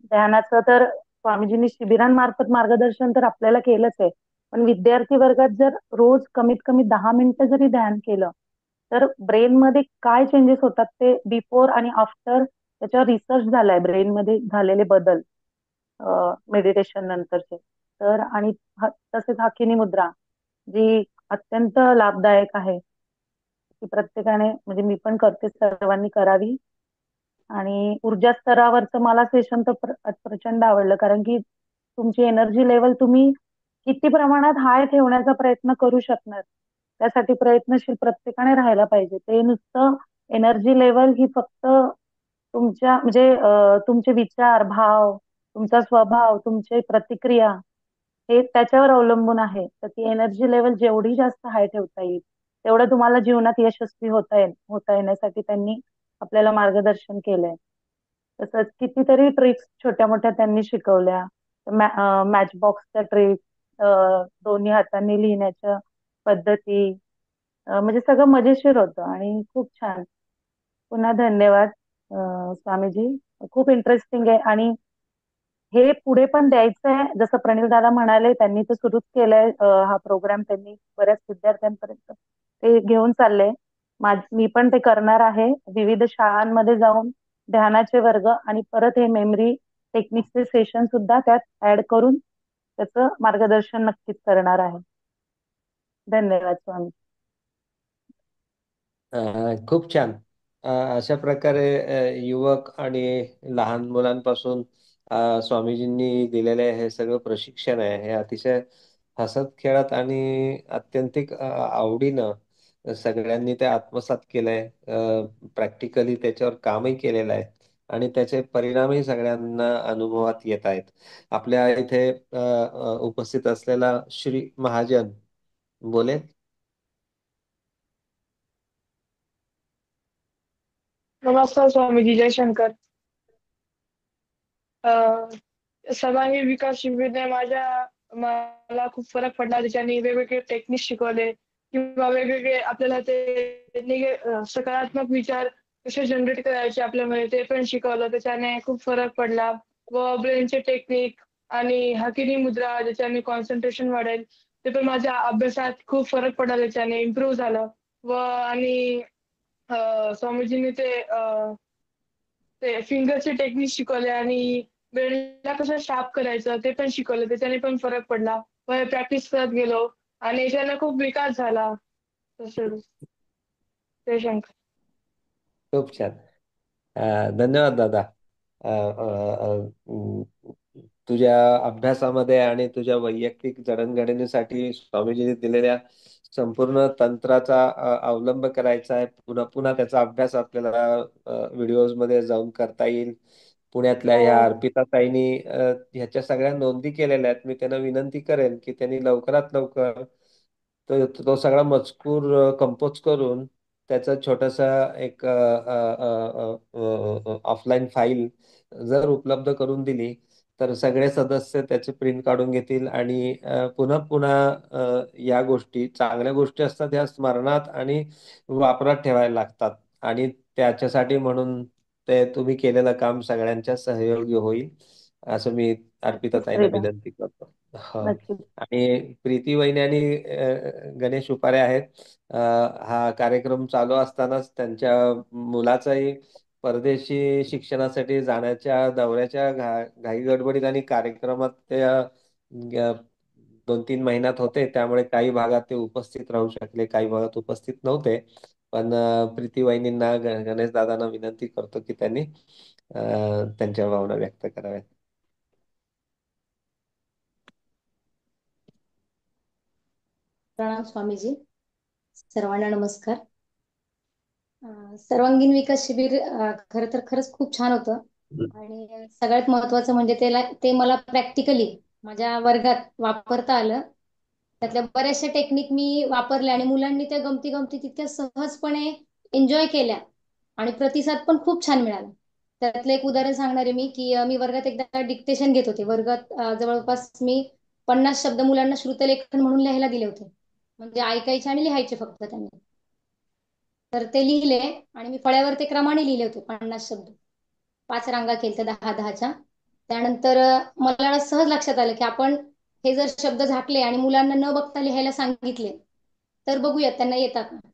ध्यानाचं तर स्वामीजींनी शिबिरांमार्फत मार्गदर्शन तर आपल्याला केलंच आहे, पण विद्यार्थी वर्गात जर रोज कमीत कमी 10 मिनिटं जरी ध्यान केलं तर ब्रेन मध्ये काय चेंजेस होतात ते बिफोर आणि आफ्टर त्याच्यावर रिसर्च झालाय, ब्रेन मध्ये झालेले बदल मेडिटेशन नंतरचे. तर आणि तसेच हाकिनी मुद्रा जी अत्यंत लाभदायक आहे, ती प्रत्येकाने म्हणजे मी पण करते, सर्वांनी करावी. आणि ऊर्जा स्तरावरचं मला सेशन तर प्रचंड आवडलं, कारण की तुमची एनर्जी लेवल तुम्ही किती प्रमाणात हाय ठेवण्याचा प्रयत्न करू शकणार त्यासाठी प्रयत्नशील प्रत्येकाने राहायला पाहिजे. ते नुसतं एनर्जी लेवल ही फक्त तुमच्या म्हणजे तुमचे विचार, भाव, तुमचा स्वभाव, तुमची प्रतिक्रिया हे त्याच्यावर अवलंबून आहे. तर ती एनर्जी लेवल जेवढी जास्त हाय ठेवता येईल तेवढं तुम्हाला जीवनात यशस्वी होता येण्यासाठी त्यांनी आपल्याला मार्गदर्शन केलंय. तसंच कितीतरी ट्रिक्स छोट्या मोठ्या त्यांनी शिकवल्या. मॅच बॉक्सच्या ट्रिक्स, दोन्ही हातांनी लिहिण्याच्या पद्धती, म्हणजे सगळं मजेशीर होतं आणि खूप छान. पुन्हा धन्यवाद स्वामीजी. खूप इंटरेस्टिंग आहे आणि हे पुढे पण द्यायचं आहे. जसं प्रणील दादा म्हणाले, त्यांनी तर सुरूच केलंय हा प्रोग्राम. त्यांनी बऱ्याच विद्यार्थ्यांपर्यंत ते घेऊन चालले. मी पण ते करणार आहे. विविध शाळांमध्ये जाऊन ध्यानाचे वर्ग आणि परत हे मेमरी टेक्निक्सचे सेशन सुद्धा त्यात ऍड करून त्याचं मार्गदर्शन नक्कीच करणार आहे. धन्यवाद स्वामी. खूप छान. अशा प्रकारे युवक आणि लहान मुलांपासून स्वामीजींनी दिलेले हे सगळं प्रशिक्षण आहे, हे अतिशय हसत खेळत आणि अत्यंतिक आवडीनं सगळ्यांनी ते आत्मसात केलंय. प्रॅक्टिकली त्याच्यावर कामही केलेलं आहे आणि त्याचे परिणामही सगळ्यांना अनुभवात येत आहेत. आपल्या इथे उपस्थित असलेला श्री महाजन बोले. नमस्कार स्वामीजी, जय शंकर. सर्वांगीण विकास शिबिरने मला खूप फरक पडला. त्याच्याने वेगवेगळे टेक्निक शिकवले किंवा वेगवेगळे आपल्याला ते सकारात्मक विचार कसे जनरेट करायचे आपल्यामध्ये ते पण शिकवलं. त्याच्याने खूप फरक पडला. व ब्रेनचे टेक्निक आणि हाकिनी मुद्रा ज्याच्याने कॉन्सन्ट्रेशन वाढेल ते पण माझ्या अभ्यासात खूप फरक पडला. त्याच्याने इम्प्रूव्ह झालं. आणि स्वामीजींनी ते फिंगरचे टेक्निक शिकवले आणि बेल्टला कसं शार्प करायचं ते पण शिकवलं. त्याच्याने पण फरक पडला. प्रॅक्टिस करत गेलो आणि याच्याने खूप विकास झाला. तसं जय शंकर. खूप छान. धन्यवाद दादा. अ, अ, अ, तुझ्या अभ्यासामध्ये आणि तुझ्या वैयक्तिक जडणघडणीसाठी स्वामीजींनी दिलेल्या संपूर्ण तंत्राचा अवलंब करायचा आहे. पुन्हा पुन्हा त्याचा अभ्यास आपल्याला व्हिडिओज मध्ये जाऊन करता येईल. पुण्यातल्या ह्या हो, अर्पिता ताईंनी ह्याच्या सगळ्या नोंदी केलेल्या आहेत. मी त्यांना विनंती करेन की त्यांनी लवकरात लवकर तो सगळा मजकूर कंपोज करून त्याचं छोटस एक ऑफलाईन फाईल जर उपलब्ध करून दिली तर सगळे सदस्य त्याचे प्रिंट काढून घेतील आणि पुन्हा पुन्हा या गोष्टी चांगल्या गोष्टी असतात ह्या स्मरणात आणि वापरात ठेवायला लागतात आणि त्याच्यासाठी म्हणून ते तुम्ही केलेलं काम सगळ्यांच्या सहयोगी होईल असं मी अर्पिता नक्कीच ताईंना श्रीराम. विनंती करतो. हो. नक्कीच. आणि प्रीती वहिनी आणि गणेश उपारे आहेत. हा कार्यक्रम चालू असतानाच त्यांच्या मुलाचाही परदेशी शिक्षणासाठी जाण्याच्या दौऱ्याच्या घाई गडबडीत आणि कार्यक्रमात ते 2-3 महिन्यात होते. त्यामुळे काही भागात ते उपस्थित राहू शकले, काही भागात उपस्थित नव्हते. पण प्रीती वहिनींना गणेश दादांना विनंती करतो की त्यांनी त्यांच्या भावना व्यक्त कराव्यात. प्रणाम स्वामीजी. सर्वांना नमस्कार. सर्वांगीण विकास शिबिर खरं तर खरंच खूप छान होतं आणि सगळ्यात महत्वाचं म्हणजे ते मला प्रॅक्टिकली माझ्या वर्गात वापरता आलं. त्यातल्या बऱ्याचशा टेक्निक मी वापरल्या आणि मुलांनी त्या गमती गमती तितक्या सहजपणे एन्जॉय केल्या आणि प्रतिसाद पण खूप छान मिळाला. त्यातलं एक उदाहरण सांगणार आहे मी की मी वर्गात एकदा डिक्टेशन घेत होते. वर्गात जवळपास मी 50 शब्द मुलांना श्रुतलेखन म्हणून लिहायला दिले होते. म्हणजे ऐकायचे आणि लिहायचे फक्त त्यांनी. तर ते लिहिले आणि मी फळ्यावर ते क्रमाने लिहिले होते 50 शब्द. 5 रांगा केल्या 10-10च्या. त्यानंतर मला सहज लक्षात आलं की आपण हे जर शब्द झाकले आणि मुलांना न बघता लिहायला सांगितले तर बघूयात त्यांना येतात का.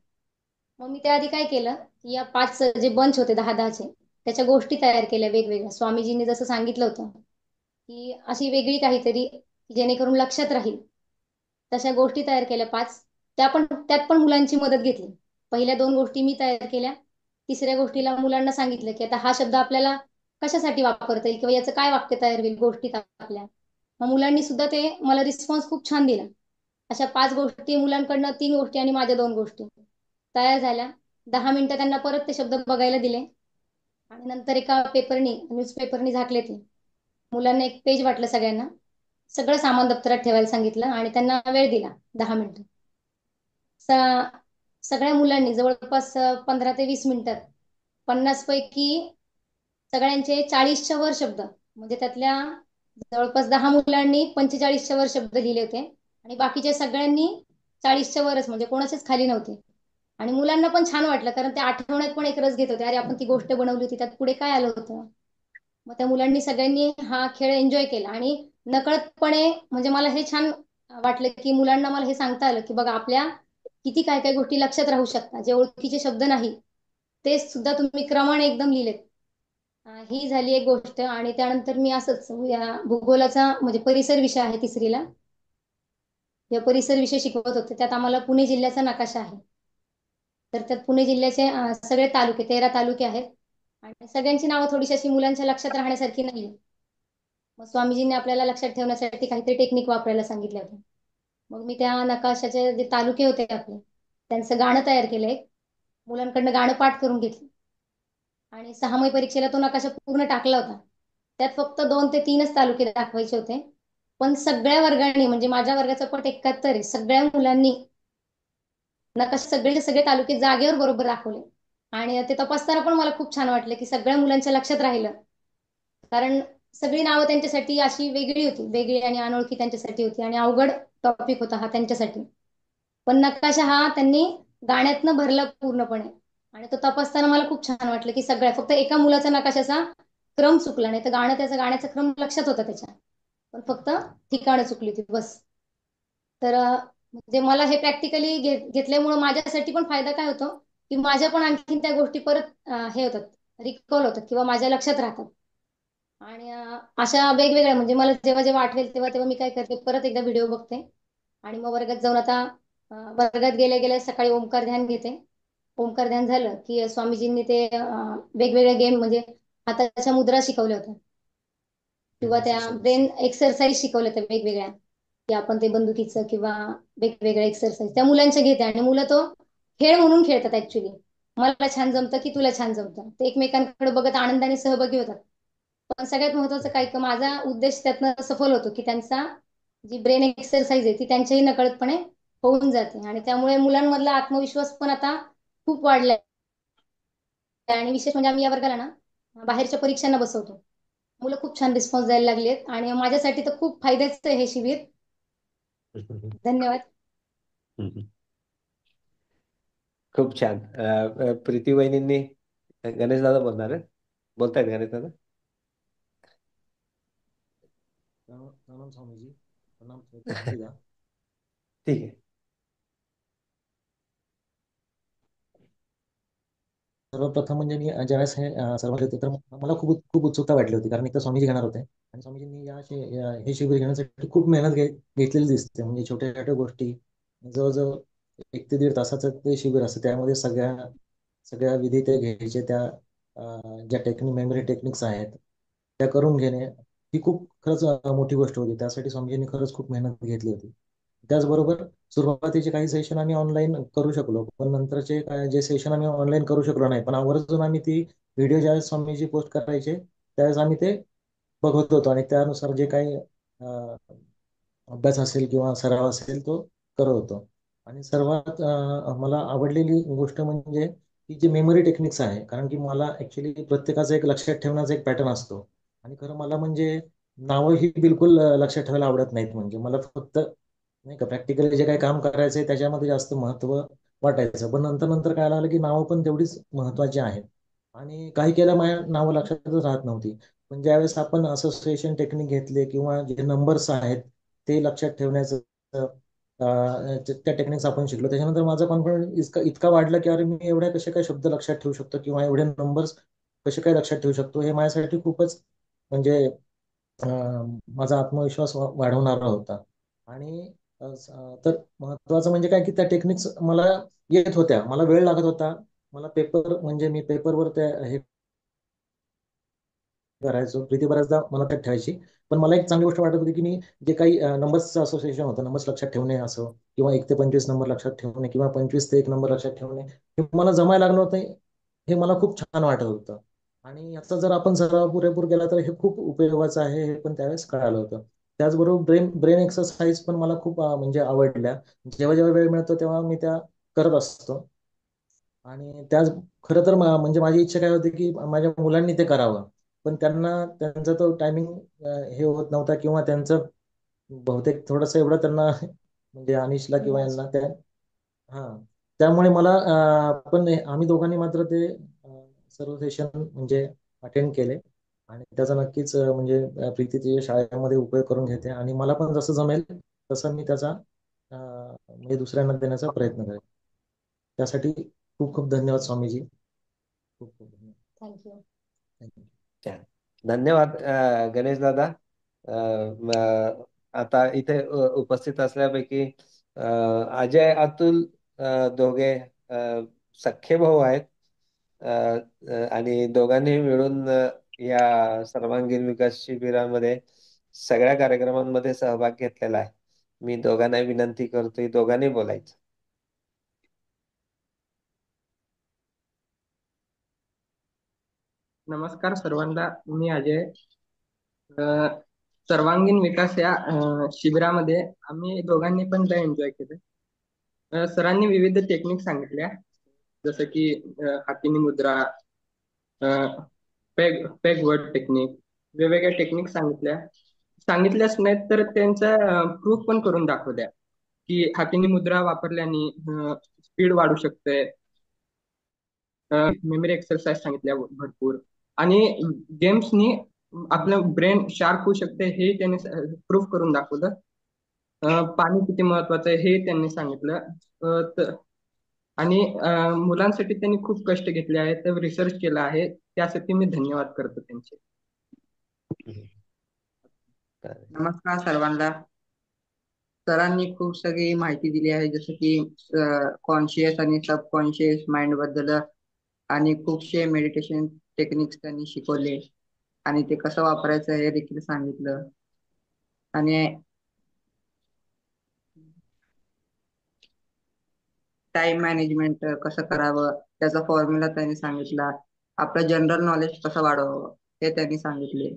मग मी त्याआधी काय केलं की या 5 जे बंच होते 10-10चे त्याच्या गोष्टी तयार केल्या वेगवेगळ्या. स्वामीजींनी जसं सांगितलं होतं की अशी वेगळी काहीतरी जेणेकरून लक्षात राहील तशा गोष्टी तयार केल्या 5. त्यात पण मुलांची मदत घेतली. पहिल्या 2 गोष्टी मी तयार केल्या. तिसऱ्या गोष्टीला मुलांना सांगितलं की आता हा शब्द आपल्याला कशासाठी वापरता येईल किंवा याचं काय वाक्य तयार होईल गोष्टीत आपल्या. मग मुलांनी सुद्धा ते मला रिस्पॉन्स खूप छान दिला. अशा 5 गोष्टी मुलांकडनं 3 गोष्टी आणि माझ्या 2 गोष्टी तयार झाल्या. 10 मिनिटं त्यांना परत ते शब्द बघायला दिले आणि नंतर एका पेपरनी न्यूजपेपरनी झाकले ते. मुलांना एक पेज वाटलं सगळ्यांना. सगळं सामान दप्तरात ठेवायला सांगितलं आणि त्यांना वेळ दिला 10 मिनिटं. सगळ्या मुलांनी जवळपास 15 ते 20 मिनिटात 50 पैकी सगळ्यांचे 40च्या वर शब्द, म्हणजे त्यातल्या जवळपास 10 मुलांनी 45च्या वर शब्द लिहिले होते आणि बाकीच्या सगळ्यांनी 40च्या वरच, म्हणजे कोणाचेच खाली नव्हते. आणि मुलांना पण छान वाटलं, कारण ते आठवण्यात पण एक रस घेत होते, अरे आपण ती गोष्ट बनवली होती, त्यात पुढे काय आलं होतं. मग त्या मुलांनी सगळ्यांनी हा खेळ एन्जॉय केला आणि नकळतपणे, म्हणजे मला हे छान वाटलं की मुलांना मला हे सांगता आलं की बघा आपल्या किती काय काय गोष्टी लक्षात राहू शकतात, जे ओळखीचे शब्द नाही ते सुद्धा तुम्ही क्रमाने एकदम लिहिलेत. ही झाली एक गोष्ट. आणि त्यानंतर मी असंच भूगोलाचा म्हणजे परिसर विषय आहे तिसरीला, या परिसर विषय शिकवत होते. त्यात आम्हाला पुणे जिल्ह्याचा नकाशा आहे. तर त्यात पुणे जिल्ह्याचे सगळे तालुके 13 तालुके आहेत आणि सगळ्यांची नावं थोडीशी अशी मुलांच्या लक्षात राहण्यासारखी नाही. मग स्वामीजींनी आपल्याला लक्षात ठेवण्यासाठी काहीतरी टेक्निक वापरायला सांगितले होते. मग मी त्या नकाशाचे जे तालुके होते आपले त्यांचं गाणं तयार केलंय, मुलांकडनं गाणं पाठ करून घेतलं आणि 6 परीक्षेला तो नकाशा पूर्ण टाकला होता. त्यात फक्त 2 ते 3च तालुके दाखवायचे होते, पण सगळ्या वर्गाने, म्हणजे माझ्या वर्गाचा पट 71 आहे, सगळ्या मुलांनी नकाशा सगळे सगळे तालुके जागेवर बरोबर दाखवले. आणि ते तपासताना पण मला खूप छान वाटलं की सगळ्या मुलांच्या लक्षात राहिलं, कारण सगळी नावं त्यांच्यासाठी अशी वेगळी होती, वेगळी आणि अनोळखी त्यांच्यासाठी होती आणि अवघड टॉपिक होता हा त्यांच्यासाठी. पण नकाशा हा त्यांनी गाण्यातनं भरला पूर्णपणे आणि तो तपासताना मला खूप छान वाटलं की सगळ्या, फक्त एका मुलाचा नकाशाचा क्रम चुकला, नाही तर गाण्याचा क्रम लक्षात होता त्याच्या, पण फक्त ठिकाणं चुकली होती बस. तर म्हणजे मला हे प्रॅक्टिकली घेतल्यामुळं माझ्यासाठी पण फायदा काय होतो की माझ्या पण आणखीन त्या गोष्टी परत हे होतात, रिकॉल होतात किंवा माझ्या लक्षात राहतात. आणि अशा वेगवेगळ्या, म्हणजे मला जेव्हा जेव्हा आठवेल तेव्हा तेव्हा मी काय करते, परत एकदा व्हिडिओ बघते आणि मग वर्गात जाऊन आता वर्गात गेल्या गेल्या सकाळी ओंकार ध्यान घेते. ओंकार ध्यान झालं की स्वामीजींनी ते वेगवेगळे गेम, म्हणजे हाताच्या मुद्रा शिकवल्या होत्या किंवा त्या ब्रेन एक्सरसाइज शिकवल्या होत्या वेगवेगळ्या, की आपण ते बंदुकीचं किंवा वेगवेगळ्या एक्सरसाइज त्या मुलांच्या घेते आणि मुलं तो खेळ म्हणून खेळतात ऍक्च्युली. मला छान जमतं की तुला छान जमतं, ते एकमेकांकडे बघत आनंदाने सहभागी होतात. पण सगळ्यात महत्वाचं काय की माझा उद्देश त्यातनं सफल होतो की त्यांचा जी ब्रेन एक्सरसाइज आहे ती त्यांच्याही नकळतपणे होऊन जाते आणि त्यामुळे मुलांमधला आत्मविश्वास पण आता खूप वाढलाय. आणि विशेष म्हणजे आम्ही या वर्गाला ना बाहेरच्या परीक्षांना बसवतो. मुलं खूप छान रिस्पॉन्स द्यायला लागली आहेत आणि माझ्यासाठी तर खूप फायद्याचं आहे हे शिबिर. धन्यवाद. खूप छान. प्रीती वहिनींनी गणेश दादा बोलणार आहे, बोलतायत गणेश दादा? प्रणाम स्वामीजी. प्रणाम स्वामीजी. ठीक आहे. सर्वप्रथम म्हणजे मी ज्यावेळेस हे सर्व होते तर मला खूप खूप उत्सुकता वाटली होती, कारण एक तर स्वामीजी घेणार होते आणि स्वामीजींनी हे शिबिर घेण्यासाठी खूप मेहनत घेतलेली दिसते. म्हणजे छोट्या छोट्या गोष्टी, जवळजवळ 1 ते 1.5 तासाचं ते शिबिर असतं, त्यामध्ये सगळ्या सगळ्या विधी ते घ्यायचे. त्या ज्या मेमरी टेक्निक्स आहेत त्या करून घेणे ही खूप खरंच मोठी गोष्ट होती. त्यासाठी स्वामीजींनी खरंच खूप मेहनत घेतली होती. त्याचबरोबर सुरुवातीचे काही सेशन आम्ही ऑनलाईन करू शकलो, पण नंतरचे जे सेशन आम्ही ऑनलाईन करू शकलो नाही, पण आवर्जून आम्ही ती व्हिडिओ ज्यावेळेस स्वामीजी पोस्ट करायचे त्यावेळेस आम्ही ते बघत होतो आणि त्यानुसार जे काही अभ्यास असेल किंवा सराव असेल तो करत होतो. आणि सर्वात मला आवडलेली गोष्ट म्हणजे की जे मेमरी टेक्निक्स आहे, कारण की मला ऍक्च्युली प्रत्येकाचा एक लक्षात ठेवण्याचा एक पॅटर्न असतो आणि खरं मला म्हणजे नावं ही बिलकुल लक्षात ठेवायला आवडत नाहीत. म्हणजे मला फक्त नाही का प्रॅक्टिकली जे काही काम करायचंय त्याच्यामध्ये जास्त महत्व वाटायचं, पण नंतर नंतर काय लागलं की नावं पण तेवढीच महत्वाची आहेत आणि काही केल्या माझ्या नावं लक्षातच राहत नव्हती. पण ज्यावेळेस आपण असोसिएशन टेक्निक घेतले किंवा जे नंबर्स आहेत ते लक्षात ठेवण्याचं त्या टेक्निक्स आपण शिकलो, त्याच्यानंतर माझा कॉन्फिडन्स इतका इतका वाढला की अरे मी एवढ्या कसे काय शब्द लक्षात ठेवू शकतो किंवा एवढे नंबर्स कसे काय लक्षात ठेवू शकतो, हे माझ्यासाठी खूपच म्हणजे माझा आत्मविश्वास वाढवणारा होता. आणि तर महत्वाचं म्हणजे काय की त्या टेक्निक्स मला येत होत्या, मला वेळ लागत होता. मला पेपर म्हणजे मी पेपरवर त्या हे करायचो, प्रीती बऱ्याचदा मला त्यात ठेवायची. पण मला एक चांगली गोष्ट वाटत होती की मी जे काही नंबर्सचं असोसिएशन होतं, नंबर्स लक्षात ठेवणे असो किंवा 1 ते 25 नंबर लक्षात ठेवणे किंवा 25 ते 1 नंबर लक्षात ठेवणे, हे मला जमायला लागलं होतं. हे मला खूप छान वाटत होतं आणि याचा जर आपण सराव पुरेपूर केला तर हे खूप उपयोगाचं आहे, हे पण त्यावेळेस कळालं होतं. त्याचबरोबर ब्रेन ब्रेन एक्सरसाइज पण मला खूप म्हणजे आवडल्या. जेव्हा जेव्हा वेळ मिळतो तेव्हा मी त्या करत असतो. आणि त्याच खरं तर म्हणजे माझी इच्छा काय होती की माझ्या मुलांनी ते करावं, पण त्यांना त्यांचा तो टायमिंग हे होत नव्हता, किंवा त्यांचं बहुतेक थोडंसं एवढं त्यांना म्हणजे अनिशला किंवा यांना त्या हा त्यामुळे मला पण आम्ही दोघांनी मात्र ते सर्व सेशन म्हणजे अटेंड केले. आणि त्याचा नक्कीच म्हणजे प्रीती तिच्या शाळेमध्ये उपयोग करून घेते, आणि मला पण जसं जमेल तसं मी त्याचा म्हणजे दुसऱ्यांना देण्याचा प्रयत्न करेन. त्यासाठी खूप खूप धन्यवाद स्वामीजी. खूप खूप धन्यवाद. थँक्यू. थँक्यू. छान. धन्यवाद गणेश दादा. आता इथे उपस्थित असल्यापैकी अजय, अतुल दोघे सख्खे भाऊ आहेत. आणि दोघांनी मिळून या सर्वांगीण विकास शिबिरामध्ये सगळ्या कार्यक्रमांमध्ये सहभाग घेतलेला आहे. मी दोघांना विनंती करतोय, दोघांनी बोलायचं. नमस्कार सर्वांना, मी अजय. सर्वांगीण विकास या शिबिरामध्ये आम्ही दोघांनी पण लय एन्जॉय केलं. सरांनी विविध टेक्निक सांगितल्या, जसं की हातीनी मुद्रा, पेग पेग वर्ड टेक्निक, वेगवेगळ्या टेक्निक सांगितल्याच नाहीत तर त्यांचा प्रूफ पण करून दाखवल्या की हातीनी मुद्रा वापरल्याने स्पीड वाढू शकते. मेमरी एक्सरसाइज सांगितल्या भरपूर, आणि गेम्सनी आपलं ब्रेन शार्प होऊ शकते हे त्यांनी प्रूफ करून दाखवलं. पाणी किती महत्वाचं आहे हे त्यांनी सांगितलं. आणि मुलांसाठी त्यांनी खूप कष्ट घेतले आहेत, रिसर्च केला आहे, त्यासाठी मी धन्यवाद करतो त्यांचे. नमस्कार सर्वांना. सरांनी खूप सगळी माहिती दिली आहे, जसं की कॉन्शियस आणि सबकॉन्शियस माइंड बद्दल, आणि खूपशे मेडिटेशन टेक्निक्स त्यांनी शिकवले, आणि ते कसं वापरायचं हे देखील सांगितलं. आणि टाइम मॅनेजमेंट कसं करावं त्याचा फॉर्म्युला त्यांनी सांगितला. आपलं जनरल नॉलेज कसं वाढवावं हे त्यांनी सांगितले.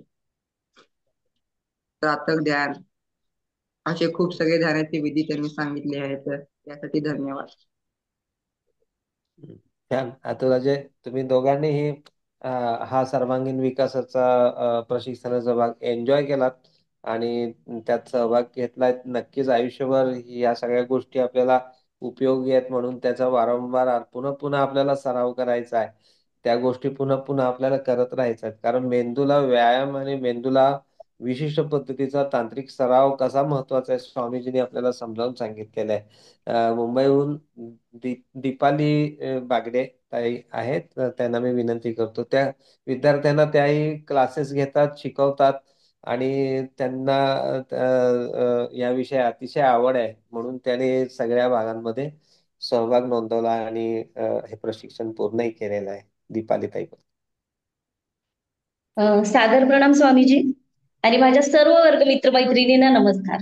प्रातः ध्यान असे खूप सगळे ध्यानाचे विधी त्यांनी सांगितले आहेत. यासाठी धन्यवाद. छान. अतुल, अजय, तुम्ही दोघांनीही हा सर्वांगीण विकासाचा प्रशिक्षणाचा भाग एन्जॉय केलात आणि त्यात सहभाग घेतलाय. नक्कीच आयुष्यभर या सगळ्या गोष्टी आपल्याला उपयोगी आहेत, म्हणून त्याचा वारंवार पुन्हा पुन्हा आपल्याला सराव करायचा आहे. त्या गोष्टी पुन्हा पुन्हा आपल्याला करत राहायच्या आहेत, कारण मेंदूला व्यायाम आणि मेंदूला विशिष्ट पद्धतीचा तांत्रिक सराव कसा महत्वाचा आहे स्वामीजींनी आपल्याला समजावून सांगितलेलं आहे. मुंबईहून दीपाली बागडे ताई आहेत, तर त्यांना मी विनंती करतो. त्या विद्यार्थ्यांना त्याही क्लासेस घेतात, शिकवतात, आणि त्यांना याविषयी अतिशय आवड आहे, म्हणून त्याने सगळ्या भागांमध्ये सहभाग नोंदवला आणि हे प्रशिक्षण पूर्णही केलेलं आहे. दीपाली ताई. सादर प्रणाम स्वामीजी, आणि माझ्या सर्व वर्ग मित्रमैत्रिणींना नमस्कार.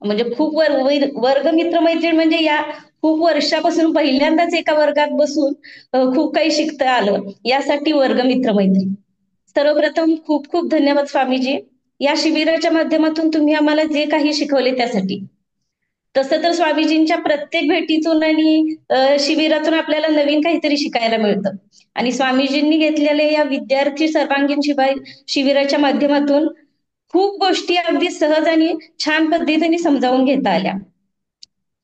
म्हणजे खूप वर्ग मित्रमैत्रिणी म्हणजे या खूप वर्षापासून पहिल्यांदाच एका वर्गात बसून खूप काही शिकता आलं, यासाठी वर्ग मित्रमैत्रिणी. सर्वप्रथम खूप खूप धन्यवाद स्वामीजी, या शिबिराच्या माध्यमातून तुम्ही आम्हाला जे काही शिकवले त्यासाठी. तसं तर स्वामीजींच्या प्रत्येक भेटीतून आणि शिबिरातून आपल्याला नवीन काहीतरी शिकायला मिळतं, आणि स्वामीजींनी घेतलेल्या या विद्यार्थी सर्वांगीण शिबिराच्या माध्यमातून खूप गोष्टी अगदी सहज आणि छान पद्धतीने समजावून घेता आल्या.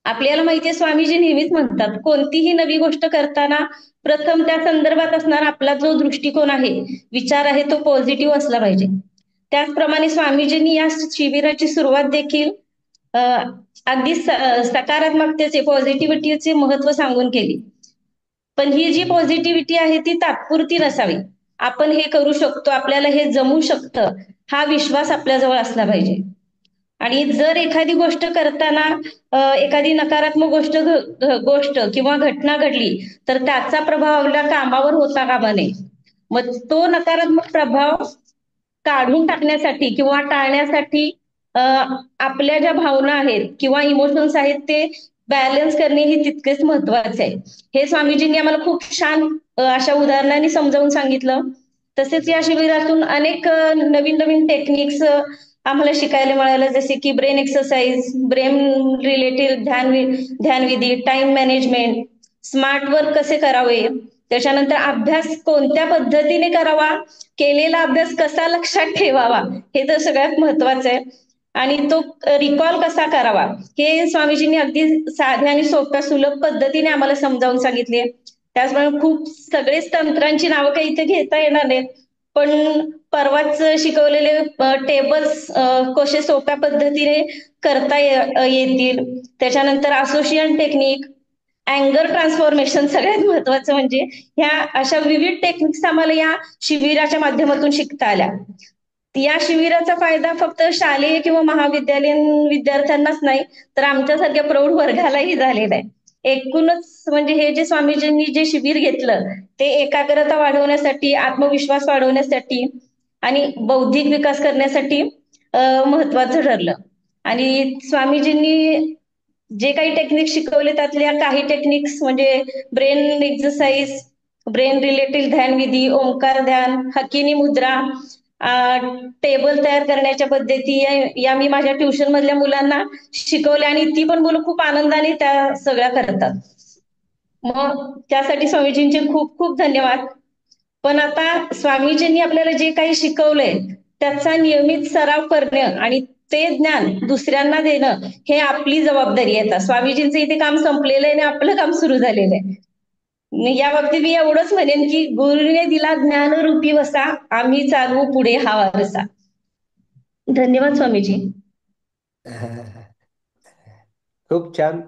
आपल्याला माहितीये, स्वामीजी नेहमीच म्हणतात, कोणतीही नवी गोष्ट करताना प्रथम त्या संदर्भात असणारा आपला जो दृष्टिकोन आहे, विचार आहे, तो पॉझिटिव्ह असला पाहिजे. त्याचप्रमाणे स्वामीजींनी या शिबिराची सुरुवात देखील अगदी सकारात्मकतेचे, पॉझिटिव्हिटीचे महत्व सांगून केली. पण ही जी पॉझिटिव्हिटी आहे ती तात्पुरती नसावी. आपण हे करू शकतो, आपल्याला हे जमू शकतं, हा विश्वास आपल्याजवळ असला पाहिजे. आणि जर एखादी गोष्ट करताना एखादी नकारात्मक गोष्ट किंवा घटना घडली, तर त्याचा प्रभाव आपल्या कामावर होता कामा नये. मग तो नकारात्मक प्रभाव काढून टाकण्यासाठी किंवा टाळण्यासाठी आपल्या ज्या भावना आहेत किंवा इमोशन्स आहेत ते बॅलन्स करणे हे तितकेच महत्वाचे आहे. हे स्वामीजींनी आम्हाला खूप छान अशा उदाहरणांनी समजावून सांगितलं. तसेच या शिबिरातून अनेक नवीन नवीन टेक्निक्स आम्हाला शिकायला मिळालं, जसे की ब्रेन एक्सरसाइज, ब्रेन रिलेटेड ध्यानविधी, टाइम मॅनेजमेंट, स्मार्ट वर्क कसे करावे, त्याच्यानंतर अभ्यास कोणत्या पद्धतीने करावा, केलेला अभ्यास कसा लक्षात ठेवावा, हे तर सगळ्यात महत्वाचं आहे. आणि तो रिकॉल कसा करावा, हे स्वामीजींनी अगदी साध्या आणि सोप्या सुलभ पद्धतीने आम्हाला समजावून सांगितले. त्याचप्रमाणे खूप सगळेच तंत्रांची नावं काही इथे घेता येणार नाहीत, पण परवाच शिकवलेले टेबल्स कसे सोप्या पद्धतीने करता येतील. त्याच्यानंतर असोसिएशन टेक्निक, अँगर ट्रान्सफॉर्मेशन, सगळ्यात महत्वाचं म्हणजे ह्या अशा विविध टेक्निक्स आम्हाला या शिबिराच्या माध्यमातून शिकता आल्या. या शिबिराचा फायदा फक्त शालेय किंवा महाविद्यालयीन विद्यार्थ्यांनाच नाही, तर आमच्यासारख्या प्रौढ वर्गालाही झालेला आहे. एकूणच म्हणजे हे जे स्वामीजींनी जे शिबिर घेतलं, ते एकाग्रता वाढवण्यासाठी, आत्मविश्वास वाढवण्यासाठी आणि बौद्धिक विकास करण्यासाठी महत्वाचं ठरलं. आणि स्वामीजींनी जे काही टेक्निक शिकवले त्यातल्या काही टेक्निक्स म्हणजे ब्रेन एक्सरसाइज, ब्रेन रिलेटेड ध्यानविधी, ओंकार ध्यान, हकिनी मुद्रा, टेबल तयार करण्याच्या पद्धती या मी माझ्या ट्युशन मधल्या मुलांना शिकवल्या आणि ती पण मुलं खूप आनंदाने त्या सगळ्या करतात. मग त्यासाठी स्वामीजींचे खूप खूप धन्यवाद. पण आता स्वामीजींनी आपल्याला जे काही शिकवलंय त्याचा नियमित सराव करणं आणि ते ज्ञान दुसऱ्यांना देणं हे आपली जबाबदारी आहे. आता स्वामीजींचं इथे काम संपलेलं आहे आणि आपलं काम सुरू झालेलं आहे. या बाबतीत मी एवढंच म्हणेन की गुरुने दिला ज्ञानरूपी वसा, आम्ही चालवू पुढे हा वारसा. धन्यवाद स्वामीजी. खूप छान.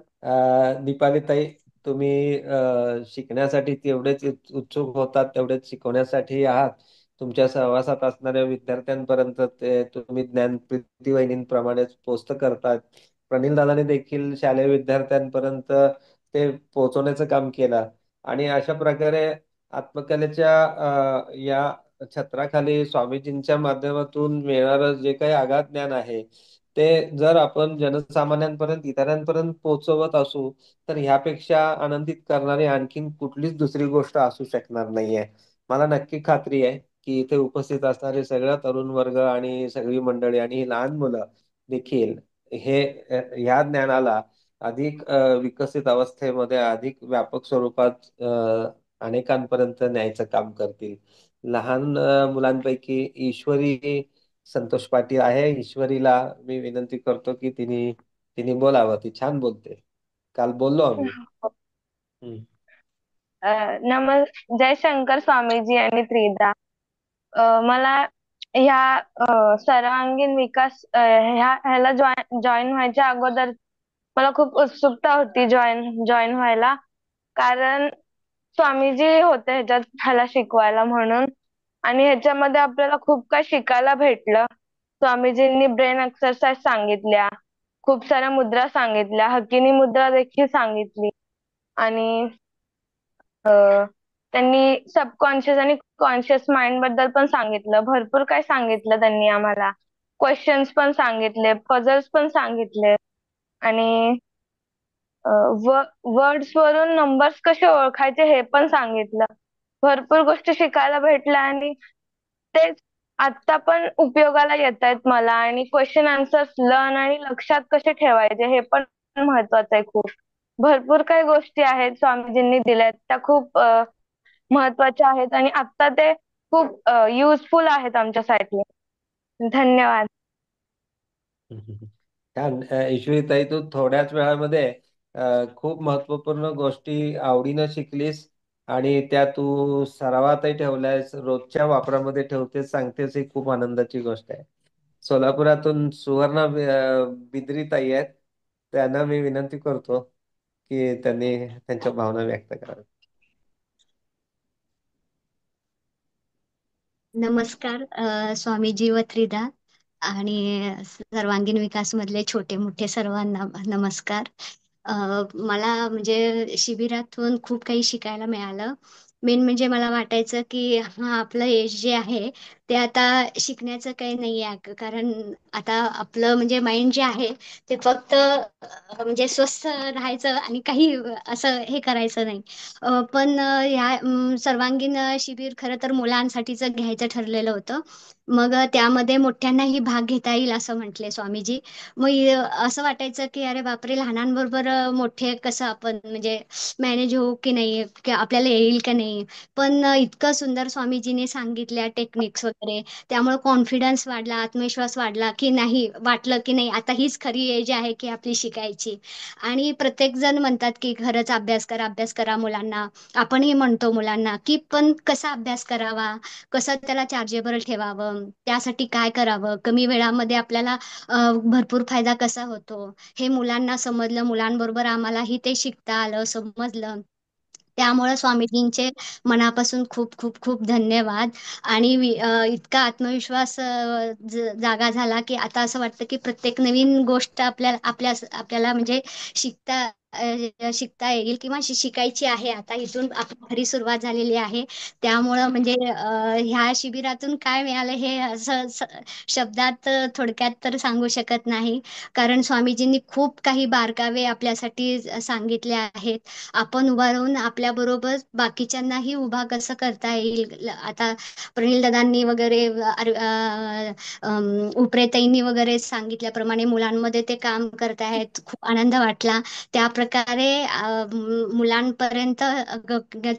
दीपालीताई, तुम्ही शिकण्यासाठी तेवढेच उत्सुक होतात, तेवढेच शिकवण्यासाठी आहात. तुमच्या सहवासात असणाऱ्या विद्यार्थ्यांपर्यंत ते तुम्ही ज्ञान प्रीती वहिनींप्रमाणेच पोस्ट करतात. प्रनिल दादाने देखील शालेय विद्यार्थ्यांपर्यंत ते पोहोचवण्याचं काम केलं. आणि अशा प्रकारे आत्मकलेच्या या छत्राखाली स्वामीजींच्या माध्यमातून मिळणारं जे काही आगाध ज्ञान आहे, ते जर आपण जनसामान्यांपर्यंत, इतरांपर्यंत पोहोचवत असू, तर ह्यापेक्षा आनंदित करणारी आणखीन कुठलीच दुसरी गोष्ट असू शकणार नाहीये. मला नक्की खात्री आहे की इथे उपस्थित असणारे सगळा तरुण वर्ग आणि सगळी मंडळी आणि लहान मुलं देखील हे ह्या ज्ञानाला अधिक विकसित अवस्थेमध्ये, अधिक व्यापक स्वरूपात अनेकांपर्यंत न्यायचं काम करतील. लहान मुलांपैकी ईश्वरी संतोष पाटील आहे. ईश्वरीला मी विनंती करतो की तिने तिने बोलावं. ती छान बोलते, काल बोललो आम्ही. जय शंकर स्वामीजी आणि त्रिदा. मला ह्या सर्वांगीण विकास ह्याला जॉईन व्हायच्या अगोदर मला खूप उत्सुकता होती जॉईन व्हायला, कारण स्वामीजी होते ह्याच्यात ह्याला शिकवायला म्हणून. आणि ह्याच्यामध्ये आपल्याला खूप काही शिकायला भेटलं. स्वामीजींनी ब्रेन एक्सरसाइज सांगितल्या, खूप साऱ्या मुद्रा सांगितल्या, हकिनी मुद्रा देखील सांगितली. आणि त्यांनी सबकॉन्शियस आणि कॉन्शियस माइंड बद्दल पण सांगितलं. भरपूर काय सांगितलं त्यांनी आम्हाला. क्वेश्चन्स पण सांगितले, पझल्स पण सांगितले आणि वर्ड्स वरून नंबर्स कसे ओळखायचे हे पण सांगितलं. भरपूर गोष्टी शिकायला भेटल्या आणि तेच आता पण उपयोगाला येत आहेत मला. आणि क्वेश्चन आन्सर्स लर्न आणि लक्षात कसे ठेवायचे हे पण महत्वाचं आहे खूप. भरपूर काही गोष्टी आहेत स्वामीजींनी दिल्यात, त्या खूप महत्वाच्या आहेत आणि आता ते खूप युजफुल आहेत आमच्यासाठी. धन्यवाद. छान. ईश्वरीताई, तू थोड्याच वेळामध्ये खूप महत्वपूर्ण गोष्टी आवडीनं शिकलीस आणि त्या तू सरावातही ठेवल्यास, रोजच्या वापरामध्ये ठेवतेस, सांगतेस, ही खूप आनंदाची गोष्ट आहे. सोलापुरातून सुवर्णा बिद्री ताई आहेत, त्यांना मी विनंती करतो की त्यांनी त्यांच्या भावना व्यक्त कराव्यात. नमस्कार स्वामीजी व त्रिदा आणि सर्वांगीण विकास मधले छोटे मोठे सर्वांना नमस्कार. मला म्हणजे शिबिरातून खूप काही शिकायला मिळालं. मेन म्हणजे मला वाटायचं की हा आपलं एज जे आहे ते आता शिकण्याचं काही नाही आहे, कारण आता आपलं म्हणजे माइंड जे आहे ते फक्त म्हणजे स्वस्थ राहायचं आणि काही असं हे करायचं नाही. पण ह्या सर्वांगीण शिबिर खरं तर मुलांसाठीच घ्यायचं ठरलेलं होतं. मग त्यामध्ये मोठ्यांनाही भाग घेता येईल असं म्हटले स्वामीजी. मग असं वाटायचं की अरे बापरे, लहानांबरोबर मोठे कसं आपण म्हणजे मॅनेज होऊ की नाही, की आपल्याला येईल का नाही. पण इतकं सुंदर स्वामीजीने सांगितल्या टेक्निक्स वगैरे, त्यामुळे कॉन्फिडन्स वाढला, आत्मविश्वास वाढला, की नाही वाटलं की नाही आता हीच खरी एज आहे की आपली शिकायची. आणि प्रत्येक जण म्हणतात की खरंच अभ्यास करा मुलांना. आपणही म्हणतो मुलांना की पण कसा अभ्यास करावा, कसं त्याला चार्जेबल ठेवावं, त्यासाठी काय करावं, कमी वेळामध्ये आपल्याला भरपूर फायदा कसा होतो, हे मुलांना समजलं. मुलांबरोबर आम्हालाही ते शिकता आलं, समजलं. त्यामुळे स्वामीजींचे मनापासून खूप खूप खूप धन्यवाद. आणि इतका आत्मविश्वास जागा झाला की आता असं वाटतं की प्रत्येक नवीन गोष्ट आपल्याला म्हणजे शिकता शिकता येईल किंवा शिकायची आहे. आता इथून आपली खरी सुरुवात झालेली आहे. त्यामुळं म्हणजे ह्या शिबिरातून काय मिळालं हे असं शब्दात थोडक्यात तर सांगू शकत नाही. कारण स्वामीजींनी खूप काही बारकावे आपल्यासाठी सांगितले आहेत. आपण उभा राहून आपल्याबरोबर बाकीच्यांनाही उभा कसं करता येईल. आता प्रणील दादांनी वगैरे उपरेताईंनी वगैरे सांगितल्याप्रमाणे मुलांमध्ये ते काम करत आहेत. खूप आनंद वाटला. त्या प्रकारे मुलांपर्यंत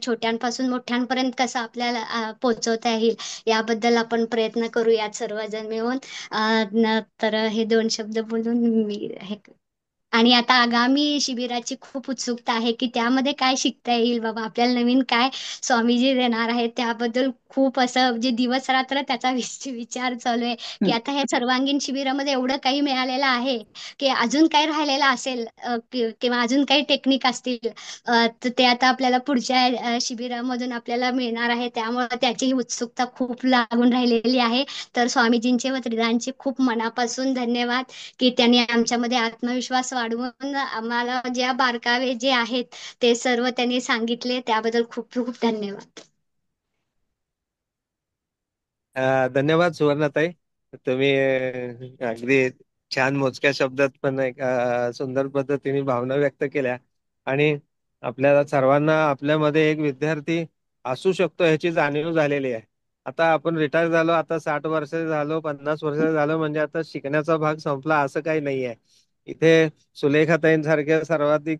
छोट्यांपासून मोठ्यांपर्यंत कसं आपल्याला पोहोचवता येईल याबद्दल आपण प्रयत्न करूयात सर्वजण मिळून. तर हे 2 शब्द बोलून मी हे. आणि आता आगामी शिबिराची खूप उत्सुकता आहे की त्यामध्ये काय शिकता येईल बाबा आपल्याला, नवीन काय स्वामीजी देणार आहेत त्याबद्दल खूप असं जे दिवस रात्र त्याचा विचार चालू आहे की आता ह्या सर्वांगीण शिबिरामध्ये एवढं काही मिळालेलं आहे की अजून काही राहिलेलं असेल किंवा अजून काही टेक्निक असतील तर ते आता आपल्याला पुढच्या शिबिरामधून आपल्याला मिळणार आहे. त्यामुळे त्याचीही उत्सुकता खूप लागून राहिलेली आहे. तर स्वामीजींचे व त्रिदांचे खूप मनापासून धन्यवाद की त्यांनी आमच्यामध्ये आत्मविश्वास वाढवून आम्हाला ज्या बारकावे जे आहेत ते सर्व त्यांनी सांगितले, त्याबद्दल खूप खूप धन्यवाद. धन्यवाद सुवर्णाताई. तुम्ही अगदी छान मोजक्या शब्दात पण एक सुंदर पद्धतीने भावना व्यक्त केल्या. आणि आपल्याला सर्वांना आपल्यामध्ये एक विद्यार्थी असू शकतो ह्याची जाणीव झालेली आहे. आता आपण रिटायर झालो, आता 60 वर्ष झालो, 50 वर्ष झालो, म्हणजे आता शिकण्याचा भाग संपला असं काही नाही आहे. इथे सुलेखाताईंसारख्या सर्वाधिक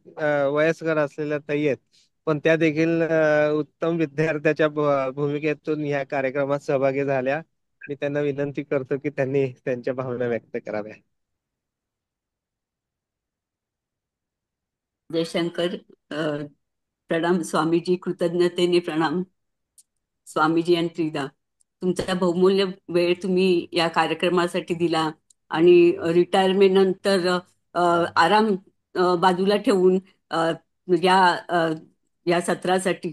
वयस्कर असलेल्या ताई आहेत, पण त्या देखील उत्तम विद्यार्थ्याच्या भूमिकेतून ह्या कार्यक्रमात सहभागी झाल्या. मी त्यांना विनंती करतो की त्यांनी त्यांच्या भावना व्यक्त कराव्या. जयशंकर. प्रणाम स्वामीजी, कृतज्ञतेने प्रणाम स्वामीजी आणि त्रिदा. तुमचा बहुमूल्य वेळ तुम्ही या कार्यक्रमासाठी दिला आणि रिटायरमेंट नंतर आराम बाजूला ठेवून या या सत्रासाठी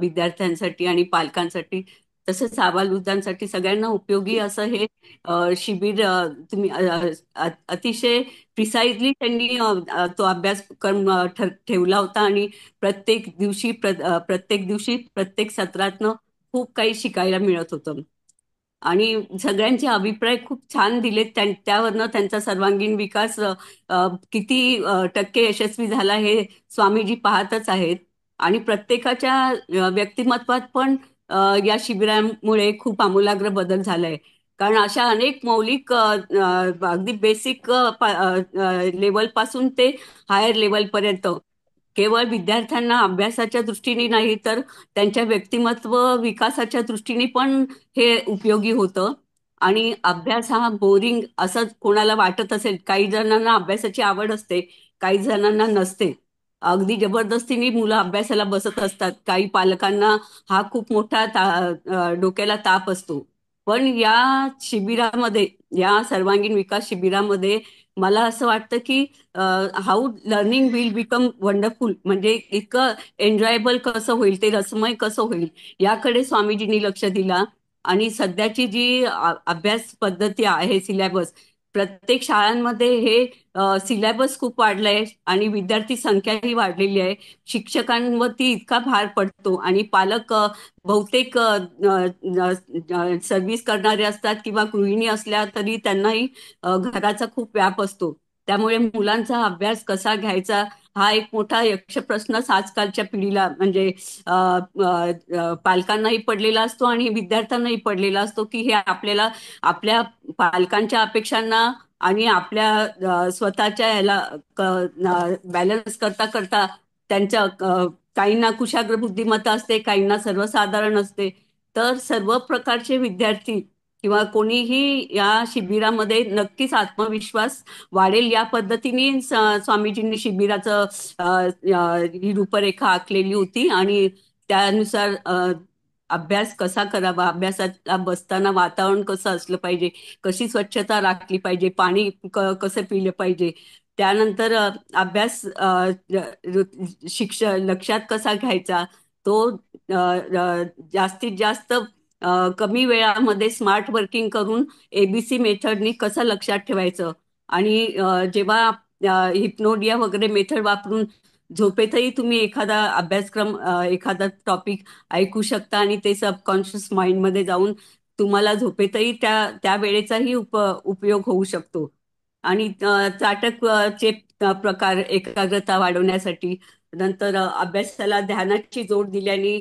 विद्यार्थ्यांसाठी आणि पालकांसाठी तसेच आबालवृद्धांसाठी सगळ्यांना उपयोगी असं हे शिबिर तुम्ही अतिशय प्रिसाइजली त्यांनी तो अभ्यासक्रम ठेवला होता. आणि प्रत्येक दिवशी प्रत्येक सत्रातनं खूप काही शिकायला मिळत होतं. आणि सगळ्यांचे अभिप्राय खूप छान दिलेत. त्यावरनं त्यांचा सर्वांगीण विकास किती टक्के यशस्वी झाला हे स्वामीजी पाहतच आहेत. आणि प्रत्येकाच्या व्यक्तिमत्वात पण या शिबिरामुळे खूप आमूलाग्र बदल झालाय. कारण अशा अनेक मौलिक अगदी बेसिक लेवल पासून ते हायर लेवल पर्यंत केवळ विद्यार्थ्यांना अभ्यासाच्या दृष्टीने नाही तर त्यांच्या व्यक्तिमत्व विकासाच्या दृष्टीने पण हे उपयोगी होतं. आणि अभ्यास हा बोरिंग असं कोणाला वाटत असेल, काही जणांना अभ्यासाची आवड असते, काही जणांना नसते. अगदी जबरदस्तीने मुलं अभ्यासाला बसत असतात. काही पालकांना हा खूप मोठा डोक्याला ताप असतो. पण या शिबिरामध्ये, या सर्वांगीण विकास शिबिरामध्ये मला असं वाटतं की how learning will become wonderful, म्हणजे इतकं एन्जॉयबल कसं होईल, ते रसमय कसं होईल याकडे स्वामीजींनी लक्ष दिला. आणि सध्याची जी अभ्यास पद्धती आहे, सिलेबस, प्रत्येक शाळांमध्ये हे सिलेबस खूप वाढलंय आणि विद्यार्थी संख्याही वाढलेली आहे. शिक्षकांवरती इतका भार पडतो आणि पालक बहुतेक सर्व्हिस करणारे असतात किंवा गृहिणी असल्या तरी त्यांनाही घराचा खूप व्याप असतो. त्यामुळे मुलांचा अभ्यास कसा घ्यायचा हा एक मोठा यक्षप्रश्नच आजकालच्या पिढीला म्हणजे पालकांनाही पडलेला असतो आणि विद्यार्थ्यांनाही पडलेला असतो की हे आपल्याला आपल्या पालकांच्या अपेक्षांना आणि आपल्या स्वतःच्या याला बॅलन्स करता करता त्यांच्या काहींना कुशाग्र बुद्धिमत्ता असते, काहींना सर्वसाधारण असते. तर सर्व प्रकारचे विद्यार्थी किंवा कोणीही या शिबिरामध्ये नक्कीच आत्मविश्वास वाढेल या पद्धतीने स्वामीजींनी शिबिराचं ही रूपरेखा आखलेली होती आणि त्यानुसार अभ्यास कसा करावा, अभ्यासाला बसताना वातावरण कसं असलं पाहिजे, कशी स्वच्छता राखली पाहिजे, पाणी कसं पिलं पाहिजे, त्यानंतर अभ्यास लक्षात कसा घ्यायचा तो जास्तीत जास्त कमी वेळामध्ये स्मार्ट वर्किंग करून एबीसी मेथडनी कसं लक्षात ठेवायचं आणि जेव्हा हिप्नोडिया वगैरे मेथड वापरून झोपेतही तुम्ही एखादा अभ्यासक्रम एखादा टॉपिक ऐकू शकता आणि ते सबकॉन्शियस माइंडमध्ये जाऊन तुम्हाला झोपेतही त्या वेळेचाही उपयोग होऊ शकतो. आणि चाटक चे प्रकार एकाग्रता वाढवण्यासाठी नंतर अभ्यासाला ध्यानाची जोड दिल्याने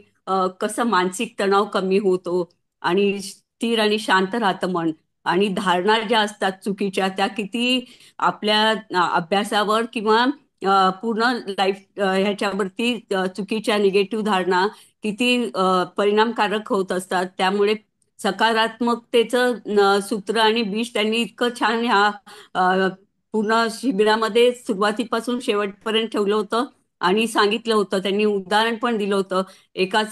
कसं मानसिक तणाव कमी होतो आणि स्थिर आणि शांत राहतं मन आणि धारणा ज्या असतात चुकीच्या त्या किती आपल्या अभ्यासावर किंवा पूर्ण लाईफ ह्याच्यावरती चुकीच्या निगेटिव्ह धारणा किती परिणामकारक होत असतात. त्यामुळे सकारात्मकतेचं सूत्र आणि बीज त्यांनी इतकं छान ह्या पूर्ण शिबिरामध्ये सुरुवातीपासून शेवटपर्यंत ठेवलं होतं आणि सांगितलं होतं. त्यांनी उदाहरण पण दिलं होतं. एका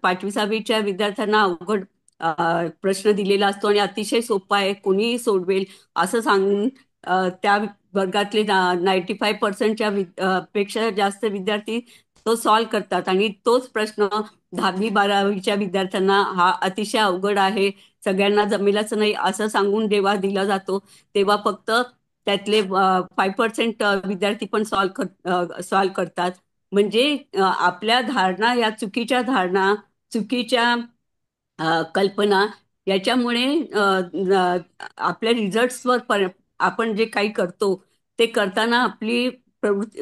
5वी-6वीच्या विद्यार्थ्यांना अवघड प्रश्न दिलेला असतो आणि अतिशय सोपा आहे, कोणीही सोडवेल असं सांगून त्या वर्गातले 95% पेक्षा जास्त विद्यार्थी तो सॉल्व्ह करतात आणि तोच प्रश्न 10वी-12वीच्या विद्यार्थ्यांना हा अतिशय अवघड आहे, सगळ्यांना जमेलच नाही असं सांगून जेव्हा दिला जातो तेव्हा फक्त त्यातले 5% विद्यार्थी पण सॉल्व्ह करतात. म्हणजे आपल्या धारणा या चुकीच्या धारणा चुकीच्या कल्पना याच्यामुळे आपल्या रिझल्ट्सवर आपण जे काही करतो ते करताना आपली प्रवृत्ती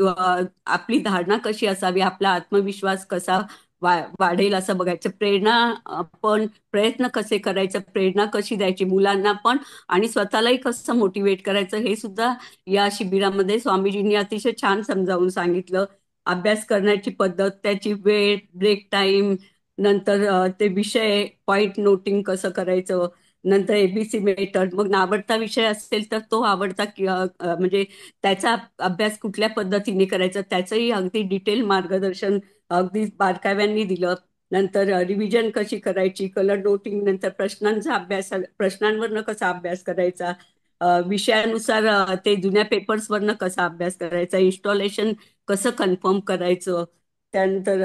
आपली धारणा कशी असावी, आपला आत्मविश्वास कसा वाढेल असं बघायचं. प्रेरणा पण प्रयत्न कसे करायचं, प्रेरणा कशी द्यायची मुलांना पण आणि स्वतःलाही कसं मोटिवेट करायचं हे सुद्धा या शिबिरामध्ये स्वामीजींनी अतिशय छान समजावून सांगितलं. अभ्यास करण्याची पद्धत, त्याची वेळ, ब्रेक टाइम, नंतर ते विषय पॉइंट नोटिंग कसं करायचं, नंतर एबीसी मेथड, मग आवडता विषय असेल तर तो आवडता म्हणजे त्याचा अभ्यास कुठल्या पद्धतीने करायचा त्याचंही अगदी डिटेल मार्गदर्शन अगदी बारकाव्यांनी दिलं. नंतर रिव्हिजन कशी करायची, कलर नोटिंग, नंतर प्रश्नांचा अभ्यास, प्रश्नांवरनं कसा अभ्यास करायचा, विषयानुसार ते जुन्या पेपर्सवरनं कसा अभ्यास करायचा, इन्स्टॉलेशन कसं कन्फर्म करायचं, त्यानंतर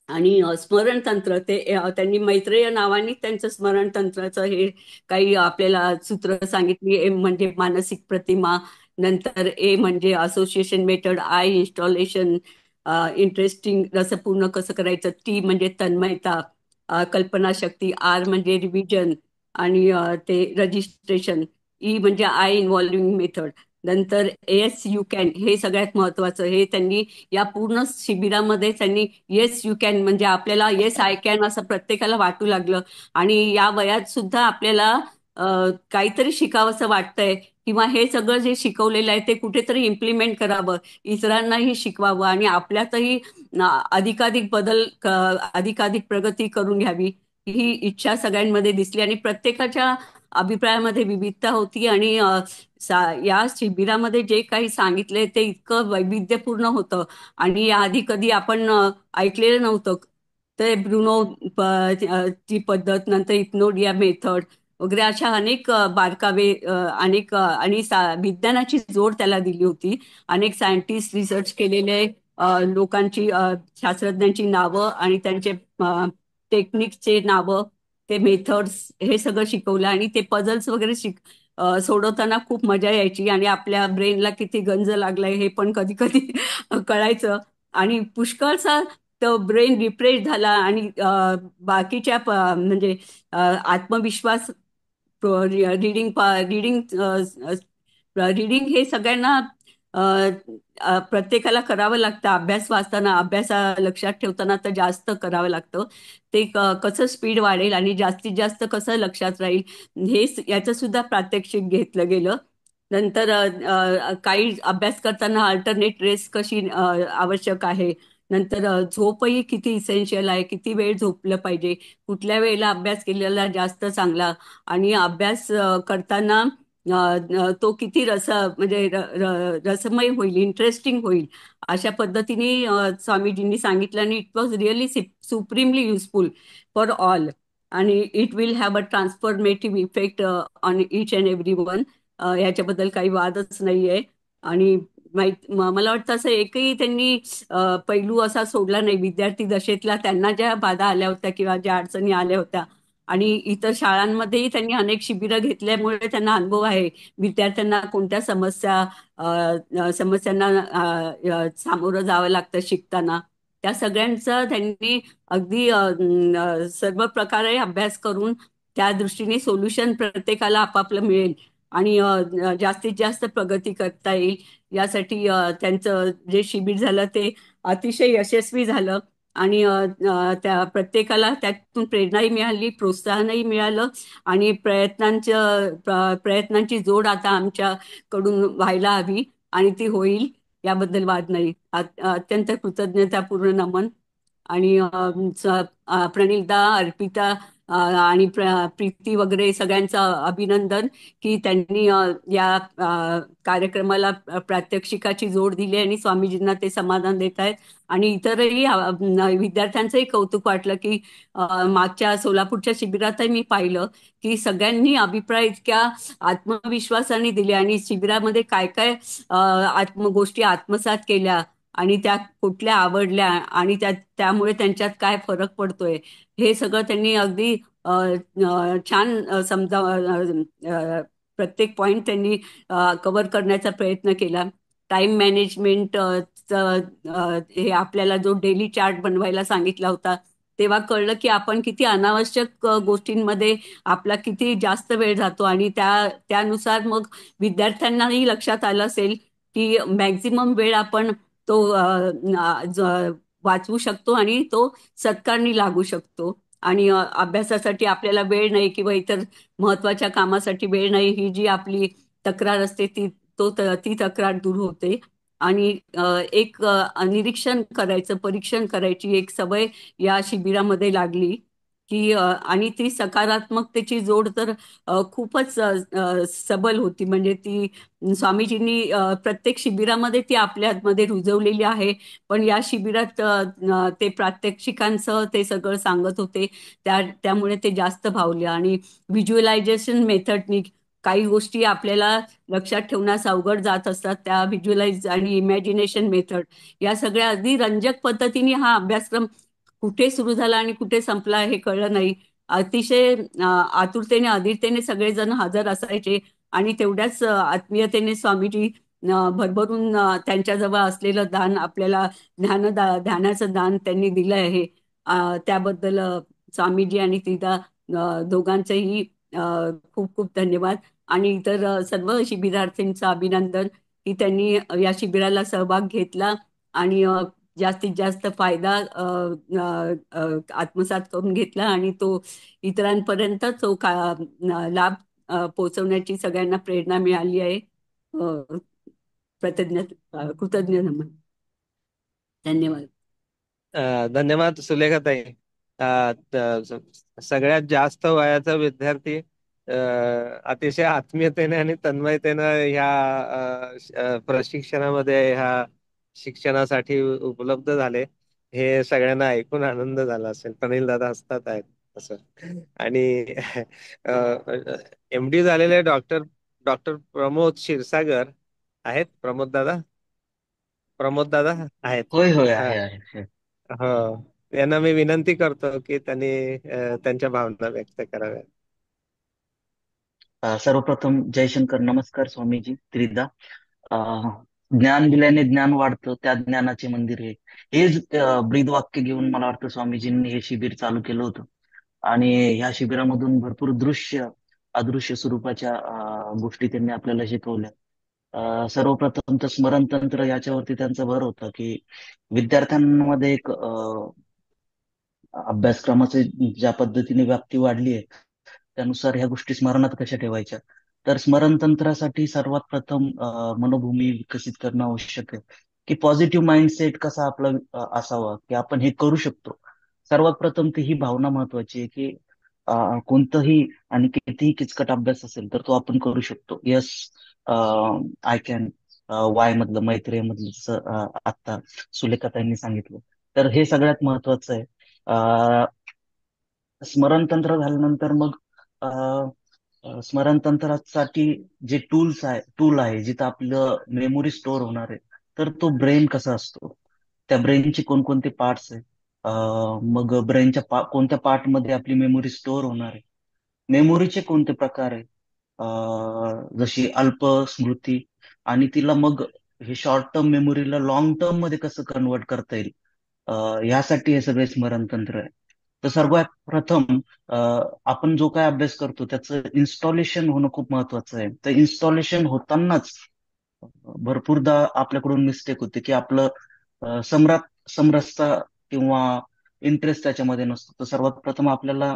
आणि स्मरण तंत्र ते त्यांनी मैत्रेय नावाने त्यांचं स्मरण तंत्राचं हे काही आपल्याला सूत्र सांगितली. एम म्हणजे मानसिक प्रतिमा, नंतर ए म्हणजे association method, I installation, interesting रसपूर्ण कसं करायचं, टी म्हणजे तन्मयता, कल्पनाशक्ती, आर म्हणजे रिव्हिजन आणि ते रजिस्ट्रेशन, ई म्हणजे आय इन्व्हॉल्विंग मेथड, नंतर एस यू कॅन हे सगळ्यात महत्वाचं. हे त्यांनी या पूर्ण शिबिरामध्ये त्यांनी येस यू कॅन म्हणजे आपल्याला येस आय कॅन असं प्रत्येकाला वाटू लागलं आणि या वयात सुद्धा आपल्याला काहीतरी शिकावंसं वाटतंय किंवा हे सगळं जे शिकवलेलं आहे ते कुठेतरी इम्प्लिमेंट करावं, इतरांनाही शिकवावं आणि आपल्यातही अधिकाधिक बदल अधिकाधिक प्रगती करून घ्यावी ही इच्छा सगळ्यांमध्ये दिसली आणि प्रत्येकाच्या अभिप्रायामध्ये विविधता होती आणि या शिबिरामध्ये जे काही सांगितले ते इतकं वैविध्यपूर्ण होतं आणि याआधी कधी आपण ऐकलेलं नव्हतं. ते ब्रुनो ची पद्धत, नंतर इग्नोडिया मेथड वगैरे अशा अनेक बारकावे अनेक आणि विज्ञानाची जोड त्याला दिली होती. अनेक सायंटिस्ट रिसर्च केलेले लोकांची शास्त्रज्ञांची नावं आणि त्यांचे टेक्निकचे नावं, ते मेथड्स हे सगळं शिकवलं आणि ते पझल्स वगैरे सोडवताना खूप मजा यायची आणि आपल्या ब्रेनला किती गंज लागलाय हे पण कधी कधी कळायचं आणि पुष्कळसा तो ब्रेन रिफ्रेश झाला आणि बाकीच्या म्हणजे आत्मविश्वास रीडिंग रीडिंग हे सगळ्यांना अ, प्रत्येकाला करावं लागतं. अभ्यास वाचताना, अभ्यासा लक्षात ठेवताना तर जास्त करावं लागतं. ते कसं स्पीड वाढेल आणि जास्तीत जास्त कसं लक्षात राहील याचं सुद्धा प्रात्यक्षिक घेतलं गेलं. नंतर काही अभ्यास करताना अल्टरनेट रेस्ट कशी आवश्यक आहे. नंतर झोपही किती इसेन्शियल आहे, किती वेळ झोपलं पाहिजे, कुठल्या वेळेला अभ्यास केलेला जास्त चांगला, आणि अभ्यास करताना तो किती म्हणजे रसमय होईल, इंटरेस्टिंग होईल, अशा पद्धतीने स्वामीजींनी सांगितलं. आणि it was really supremely useful for all. आणि it will have a transformative effect on each and every one. याच्याबद्दल काही वादच नाहीये. आणि मला वाटतं असं एकही त्यांनी पैलू असा सोडला नाही. विद्यार्थी दशेतला त्यांना ज्या बाधा आल्या होत्या किंवा ज्या अडचणी आल्या होत्या, आणि इतर शाळांमध्येही त्यांनी अनेक शिबिरं घेतल्यामुळे त्यांना अनुभव आहे विद्यार्थ्यांना कोणत्या समस्यांना सामोरं जावं लागतं शिकताना. त्या सगळ्यांचा त्यांनी अगदी सर्व प्रकारे अभ्यास करून त्या दृष्टीने सोल्युशन प्रत्येकाला आपापलं मिळेल आणि जास्तीत जास्त प्रगती करता येईल यासाठी त्यांचं जे शिबिर झालं ते अतिशय यशस्वी झालं. आणि त्या प्रत्येकाला त्यातून प्रेरणाही मिळाली, प्रोत्साहनही मिळालं, आणि प्रयत्नांची जोड आता आमच्याकडून व्हायला हवी आणि ती होईल याबद्दल वाद नाही. अत्यंत कृतज्ञतापूर्ण नमन. आणि प्रणिता, अर्पिता आणि प्रीती वगैरे त्यांचं अभिनंदन की त्यांनी या कार्यक्रमाला प्रात्यक्षिकाची जोड दिली आणि स्वामीजींना ते समाधान देत आहेत. आणि इतरही विद्यार्थ्यांचंही कौतुक वाटलं की मागच्या सोलापूरच्या शिबिरातही मी पाहिलं की सगळ्यांनी अभिप्राय इतक्या आत्मविश्वासाने दिले आणि शिबिरामध्ये काय काय गोष्टी आत्मसात केल्या आणि त्या कुठल्या आवडल्या आणि त्यामुळे त्यांच्यात काय फरक पडतोय हे सगळं त्यांनी अगदी छान प्रत्येक पॉइंट त्यांनी कव्हर करण्याचा प्रयत्न केला. टाइम मॅनेजमेंट हे आपल्याला जो डेली चार्ट बनवायला सांगितला होता तेव्हा कळलं की आपण किती अनावश्यक गोष्टींमध्ये आपला किती जास्त वेळ जातो. आणि त्यानुसार मग विद्यार्थ्यांनाही लक्षात आलं असेल की मॅक्झिमम वेळ आपण तो वाचवू शकतो आणि तो सत्कारणी लागू शकतो. आणि अभ्यासासाठी आपल्याला वेळ नाही किंवा इतर महत्वाच्या कामासाठी वेळ नाही ही जी आपली तक्रार असते ती तक्रार दूर होते. आणि एक निरीक्षण करायचं, परीक्षण करायची एक सवय या शिबिरामध्ये लागली की आणि ती सकारात्मकतेची जोड तर खूपच सबल होती. म्हणजे ती स्वामीजींनी प्रत्येक शिबिरामध्ये ती आपल्यामध्ये रुजवलेली आहे. पण या शिबिरात ते प्रात्यक्षिकांसह ते सगळं सांगत होते त्यामुळे ते जास्त भावले. आणि व्हिज्युअलायझेशन मेथडनी काही गोष्टी आपल्याला लक्षात ठेवण्यास अवघड जात असतात, त्या व्हिज्युअलाइज आणि इमॅजिनेशन मेथड या सगळ्या अगदी रंजक पद्धतीने हा अभ्यासक्रम कुठे सुरू झाला आणि कुठे संपला हे कळलं नाही. अतिशय आतुरतेने अधीरतेने सगळेजण हजर असायचे आणि तेवढ्याच आत्मीयतेने स्वामीजी भरभरून त्यांच्याजवळ असलेलं दान आपल्याला ध्यानाचं दान त्यांनी दिलं आहे. त्याबद्दल स्वामीजी आणि तिदा दोघांचेही खूप खूप धन्यवाद. आणि इतर सर्व शिबिरार्थींचं अभिनंदन की त्यांनी या शिबिराला सहभाग घेतला आणि जास्तीत जास्त फायदा आत्मसात करून घेतला आणि तो इतरांपर्यंत लाभ पोहोचवण्याची सगळ्यांना प्रेरणा मिळाली आहे. कृतज्ञ नमन. धन्यवाद. धन्यवाद सुलेखाताई. सगळ्यात जास्त वयाचा विद्यार्थी अतिशय आत्मीयतेने आणि तन्मयतेनं ह्या प्रशिक्षणामध्ये ह्या शिक्षणासाठी उपलब्ध झाले हे सगळ्यांना ऐकून आनंद झाला असेल. प्रनिल दादा हसतात आहेत असं. आणि MD झालेले डॉक्टर प्रमोद क्षीरसागर आहेत. प्रमोद दादा आहेत. होय होय आहे. हो, यांना मी विनंती करतो की त्यांनी त्यांच्या भावना व्यक्त कराव्या. सर्वप्रथम जयशंकर, नमस्कार स्वामीजी त्रिदा. ज्ञान दिल्याने ज्ञान वाढतं, त्या ज्ञानाचे मंदिर हेच ब्रीद वाक्य घेऊन मला वाटतं स्वामीजींनी हे शिबिर चालू केलं होतं. आणि ह्या शिबिरामधून भरपूर दृश्य अदृश्य स्वरूपाच्या गोष्टी त्यांनी आपल्याला शिकवल्या. सर्वप्रथम तर स्मरणतंत्र याच्यावरती त्यांचा भर होता की विद्यार्थ्यांमध्ये एक अभ्यासक्रमाची ज्या पद्धतीने व्याप्ती वाढली आहे त्यानुसार ह्या गोष्टी स्मरणात कशा ठेवायच्या. तर स्मरणतंत्रासाठी सर्वात प्रथम मनोभूमी विकसित करणं आवश्यक आहे की पॉझिटिव्ह माइंडसेट कसा आपला असावा की आपण हे करू शकतो. सर्वात प्रथम ती ही भावना महत्वाची आहे की कोणतंही आणि कितीही किचकट अभ्यास असेल तर तो आपण करू शकतो. Yes, I can. वाय मधलं मैत्रेय मधलं जसं आता सुलेखाताईंनी सांगितलं. तर हे सगळ्यात महत्वाचं आहे. स्मरणतंत्र झाल्यानंतर मग स्मरणतंत्रासाठी जे टूल आहे जिथं आपलं मेमोरी स्टोअर होणार आहे तर तो ब्रेन कसा असतो, त्या ब्रेनचे कोणकोणते पार्ट्स आहे, मग ब्रेनच्या कोणत्या पार्ट मध्ये आपली मेमोरी स्टोअर होणार आहे, मेमोरीचे कोणते प्रकार आहे, जशी अल्प स्मृती, आणि तिला मग हे शॉर्ट टर्म मेमोरीला लॉंग टर्म मध्ये कसं कन्वर्ट करता येईल, यासाठी हे सगळे स्मरणतंत्र आहे. तर सर्वात प्रथम आपण जो काय अभ्यास करतो त्याचं इन्स्टॉलेशन होणं खूप महत्वाचं आहे. तर इन्स्टॉलेशन होतानाच भरपूरदा आपल्याकडून मिस्टेक होते की आपलं समरसता किंवा इंटरेस्ट त्याच्यामध्ये नसतो. तर सर्वात प्रथम आपल्याला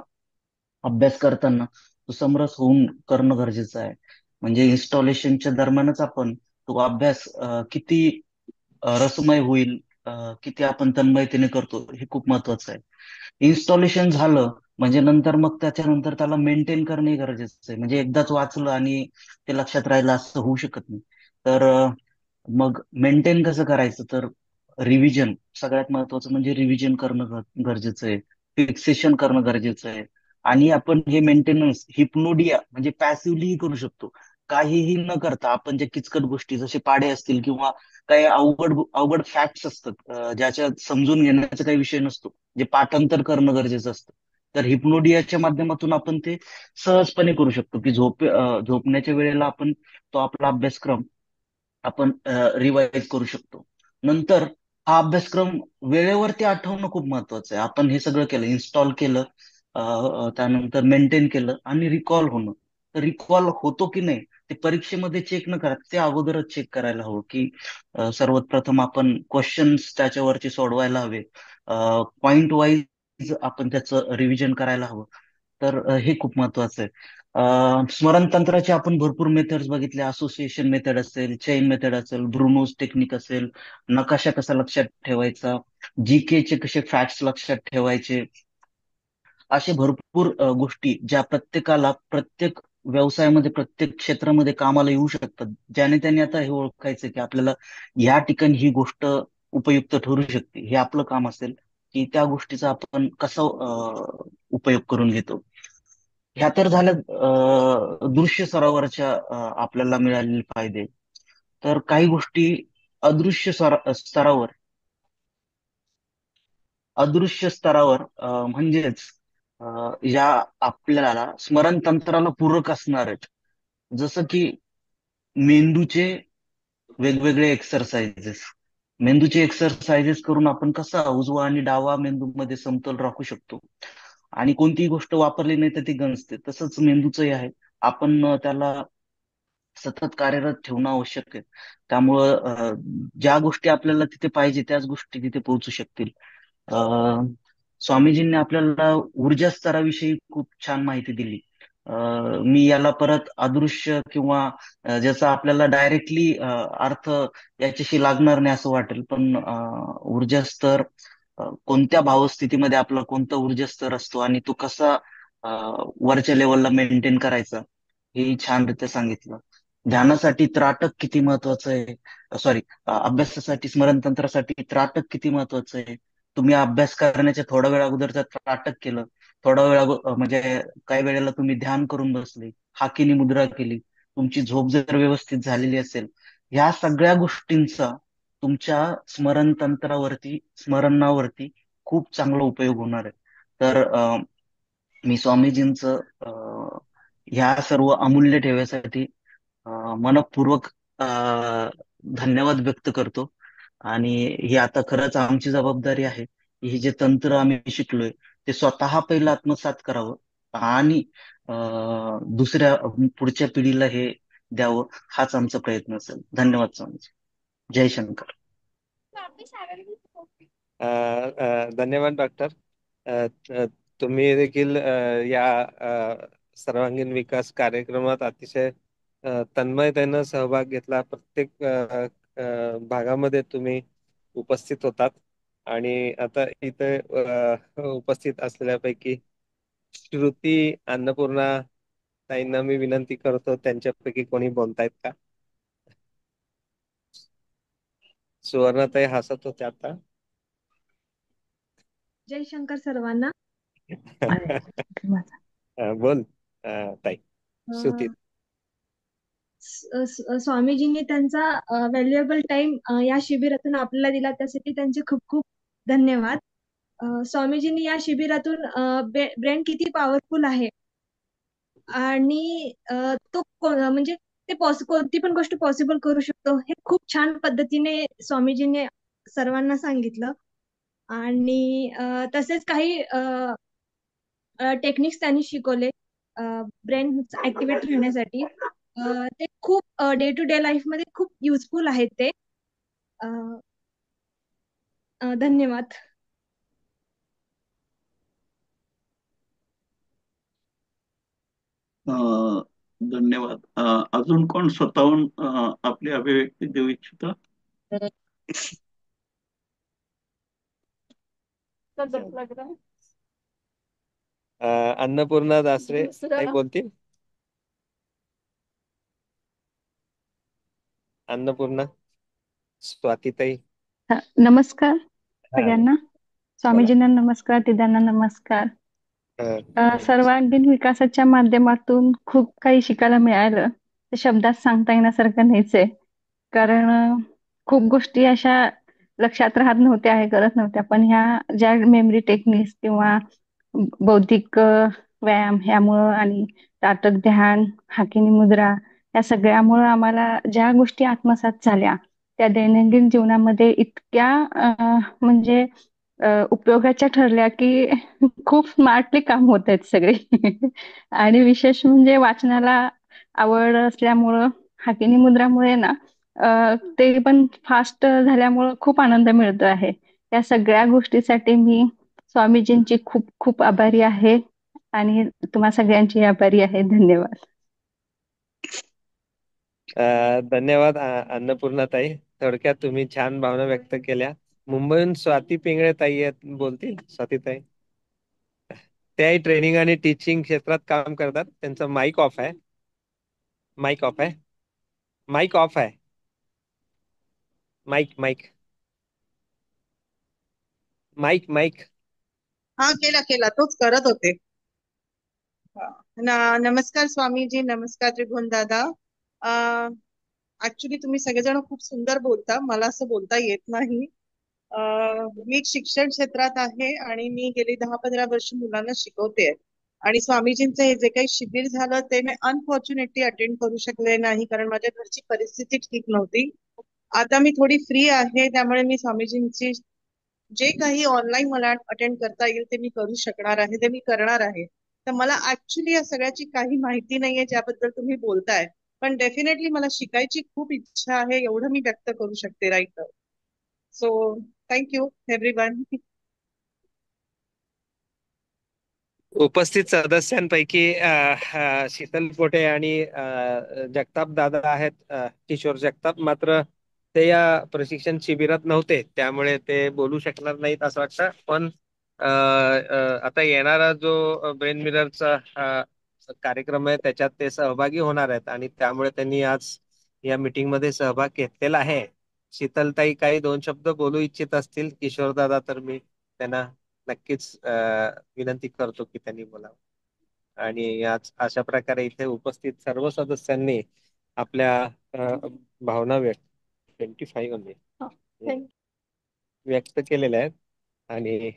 अभ्यास करताना तो समरस होऊन करणं गरजेचं आहे. म्हणजे इन्स्टॉलेशनच्या दरम्यानच आपण तो अभ्यास किती रसमय होईल, किती आपण तन्मयतेने करतो हे खूप महत्वाचं आहे. इन्स्टॉलेशन झालं म्हणजे नंतर मग त्याच्यानंतर त्याला मेंटेन करणे गरजेचं आहे. म्हणजे एकदाच वाचलं आणि ते लक्षात राहिलं असं होऊ शकत नाही. तर मग मेंटेन कसं करायचं, तर रिव्हिजन सगळ्यात महत्वाचं म्हणजे रिव्हिजन करणं गरजेचं आहे, फिक्सेशन करणं गरजेचं आहे. आणि आपण हे मेंटेनन्स हिप्नोडिया म्हणजे पॅसिव्हली करू शकतो. काहीही न करता आपण ज्या किचकट गोष्टी जसे पाढे असतील किंवा काही अवघड अवघड फॅक्ट्स असतात, ज्याच्यात समजून घेण्याचा काही विषय नसतो, जे पाठांतर करणं गरजेचं असतं, तर हिप्नोडियाच्या माध्यमातून आपण ते सहजपणे करू शकतो की झोपण्याच्या वेळेला आपण तो आपला अभ्यासक्रम आपण रिवाइज करू शकतो. नंतर हा अभ्यासक्रम वेळेवरती आठवणं खूप महत्वाचं आहे. आपण हे सगळं केलं, इन्स्टॉल केलं, त्यानंतर मेंटेन केलं आणि रिकॉल होणं. तर रिकॉल होतो की नाही ते परीक्षेमध्ये चेक न करा, ते अगोदरच चेक करायला हवं की सर्वात प्रथम आपण क्वेश्चन्स त्याच्यावरचे सोडवायला हवे, पॉइंट वाईज आपण त्याचं रिव्हिजन करायला हवं. तर हे खूप महत्वाचं आहे. स्मरणतंत्राचे आपण भरपूर मेथड्स बघितले, असोसिएशन मेथड असेल, चेन मेथड असेल, ब्रुनोज टेक्निक असेल, नकाशा कसा लक्षात ठेवायचा, जीके चे कसे फॅक्ट्स लक्षात ठेवायचे, असे भरपूर गोष्टी ज्या प्रत्येकाला प्रत्येक व्यवसायामध्ये प्रत्येक क्षेत्रामध्ये कामाला येऊ शकतात. ज्याने त्याने आता हे ओळखायचं की आपल्याला या ठिकाणी ही गोष्ट उपयुक्त ठरू शकते. हे आपलं काम असेल की त्या गोष्टीचा आपण कसा उपयोग करून घेतो. ह्या तर झाल्या दृश्य सरोवराच्या आपल्याला मिळालेले फायदे. तर काही गोष्टी अदृश्य स्तरावर म्हणजेच या आपल्याला स्मरणतंत्राला पूरक असणार आहेत. जसं की मेंदूचे वेगवेगळे एक्सरसाइजेस करून आपण कसा उजवा आणि डावा मेंदूमध्ये समतोल राखू शकतो. आणि कोणतीही गोष्ट वापरली नाही तर ती गंजते, तसंच मेंदूचंही आहे. आपण त्याला सतत कार्यरत ठेवणं आवश्यक आहे. त्यामुळं ज्या गोष्टी आपल्याला तिथे पाहिजे त्याच गोष्टी तिथे पोहोचू शकतील. स्वामीजींनी आपल्याला ऊर्जा स्तराविषयी खूप छान माहिती दिली. मी याला परत अदृश्य किंवा ज्याचा आपल्याला डायरेक्टली अर्थ याच्याशी लागणार नाही असं वाटेल, पण ऊर्जा स्तर कोणत्या भावस्थितीमध्ये आपला कोणता ऊर्जा स्तर असतो आणि तो कसा वरच्या लेवलला मेंटेन करायचा हे छानरित्या सांगितलं. ध्यानासाठी त्राटक किती महत्वाचं आहे, सॉरी, अभ्यासासाठी स्मरणतंत्रासाठी त्राटक किती महत्वाचं आहे. तुम्ही अभ्यास करण्याच्या थोडा वेळ अगोदर जर त्राटक केलं, थोडा वेळ म्हणजे काही वेळेला तुम्ही ध्यान करून बसले, हाकेनी मुद्रा केली, तुमची झोप जर व्यवस्थित झालेली असेल, ह्या सगळ्या गोष्टींचा तुमच्या स्मरणावरती खूप चांगला उपयोग होणार आहे. तर मी स्वामीजींचं ह्या सर्व अमूल्य ठेव्यासाठी मनपूर्वक धन्यवाद व्यक्त करतो. आणि ही आता खरंच आमची जबाबदारी आहे की हे जे तंत्र आम्ही शिकलोय ते स्वतः पहिलं आत्मसात करावं आणि दुसऱ्या पुढच्या पिढीला हे द्यावं हाच आमचा प्रयत्न असेल. धन्यवाद स्वामीजी. जय शंकर. धन्यवाद डॉक्टर. तुम्ही देखील या सर्वांगीण विकास कार्यक्रमात अतिशय तन्मयतेनं सहभाग घेतला. प्रत्येक भागामध्ये तुम्ही उपस्थित होतात आणि आता इथे उपस्थित असलेल्यापैकी श्रुती, अन्नपूर्णा ताईंना मी विनंती करतो, त्यांच्यापैकी कोणी बोलतायत का? सुवर्णाताई हसत होते आता. जय शंकर सर्वांना. बोल ताई. श्रुती. स्वामीजींनी त्यांचा व्हॅल्युएबल टाइम या शिबिरातून आपल्याला दिला, त्यासाठी त्यांचे खूप खूप धन्यवाद. स्वामीजींनी या शिबिरातून ब्रेन किती पॉवरफुल आहे आणि तो म्हणजे ते कोणती पण गोष्ट पॉसिबल करू शकतो हे खूप छान पद्धतीने स्वामीजींनी सर्वांना सांगितलं. आणि तसेच काही टेक्निक्स त्यांनी शिकवले ब्रेन ऍक्टिव्हेट राहण्यासाठी. ते खूप डे टू डे लाईफ मध्ये खूप युजफुल आहेत ते. धन्यवाद. धन्यवाद. अजून कोण स्वतःहून आपली अभिव्यक्ती देऊ इच्छित? अन्नपूर्णा दासरे काही बोलतील? अन्नपूर्णा, स्वातीताई. नमस्कार सगळ्यांना. स्वामीजींना नमस्कार, तिघांना नमस्कार. सर्वांगीण विकासाच्या माध्यमातून खूप काही शिकायला मिळालं. ते शब्दात सांगता येण्यासारखं नाहीच आहे, कारण खूप गोष्टी अशा लक्षात राहत नव्हत्या, हे करत नव्हत्या. पण ह्या ज्या मेमरी टेक्निक्स किंवा बौद्धिक व्यायाम ह्यामुळं आणि ताटक ध्यान, हाकिनी मुद्रा या सगळ्यामुळं आम्हाला ज्या गोष्टी आत्मसात झाल्या त्या दैनंदिन जीवनामध्ये इतक्या म्हणजे उपयोगाच्या ठरल्या की खूप स्मार्टली काम होत आहेत सगळे. आणि विशेष म्हणजे वाचनाला आवड असल्यामुळं हाकिनी मुद्रामुळे ना ते पण फास्ट झाल्यामुळं खूप आनंद मिळतो आहे. या सगळ्या गोष्टीसाठी मी स्वामीजींची खूप खूप आभारी आहे आणि तुम्हा सगळ्यांची आभारी आहे. धन्यवाद. धन्यवाद अन्नपूर्णाताई. थोडक्यात तुम्ही छान भावना व्यक्त केल्या. मुंबईहून स्वाती पिंगळे ताई बोलतील. स्वातीताई त्याही ट्रेनिंग आणि टीचिंग क्षेत्रात काम करतात. त्यांचा माईक ऑफ आहे. माईक ऑफ आहे. माईक ऑफ आहे. माईक माईक माईक माईक हा केला तोच करत होते. नमस्कार स्वामीजी. नमस्कार त्रिभुवन दादा. ऍक्च्युली तुम्ही सगळेजण खूप सुंदर बोलता, मला असं बोलता येत नाही. मी शिक्षण क्षेत्रात आहे आणि मी गेली 10-15 वर्ष मुलांना शिकवते. आणि स्वामीजींचं हे जे काही शिबिर झालं ते मी अनफॉर्च्युनेटली अटेंड करू शकले नाही, कारण माझ्या घरची परिस्थिती ठीक नव्हती. आता मी थोडी फ्री आहे, त्यामुळे मी स्वामीजींची जे काही ऑनलाईन मला अटेंड करता येईल ते मी करू शकणार आहे, ते मी करणार आहे. तर मला ऍक्च्युली या सगळ्याची काही माहिती नाहीये ज्याबद्दल तुम्ही बोलताय, पण डेफिनेटली मला शिकायची खूप इच्छा आहे, एवढं मी व्यक्त करू शकते राईट. So thank you everyone. उपस्थित सदस्यांपैकी शीतल पोटे आणि जगताप दादा आहेत. किशोर जगताप मात्र ते या प्रशिक्षण शिबिरात नव्हते, त्यामुळे ते बोलू शकणार नाहीत असं वाटतं. पण आता येणारा जो ब्रेन मिररचा कार्यक्रम आहे त्याच्यात ते सहभागी होणार आहेत आणि त्यामुळे त्यांनी आज या मीटिंग मध्ये सहभाग घेतलेला आहे. शीतलताई काही 2 शब्द बोलू इच्छित असतील. किशोर दादा तर मी त्यांना नक्कीच विनंती करतो की त्यांनी बोलावं. आणि आज अशा प्रकारे इथे उपस्थित सर्व सदस्यांनी आपल्या भावना व्यक्त केलेल्या आहेत. आणि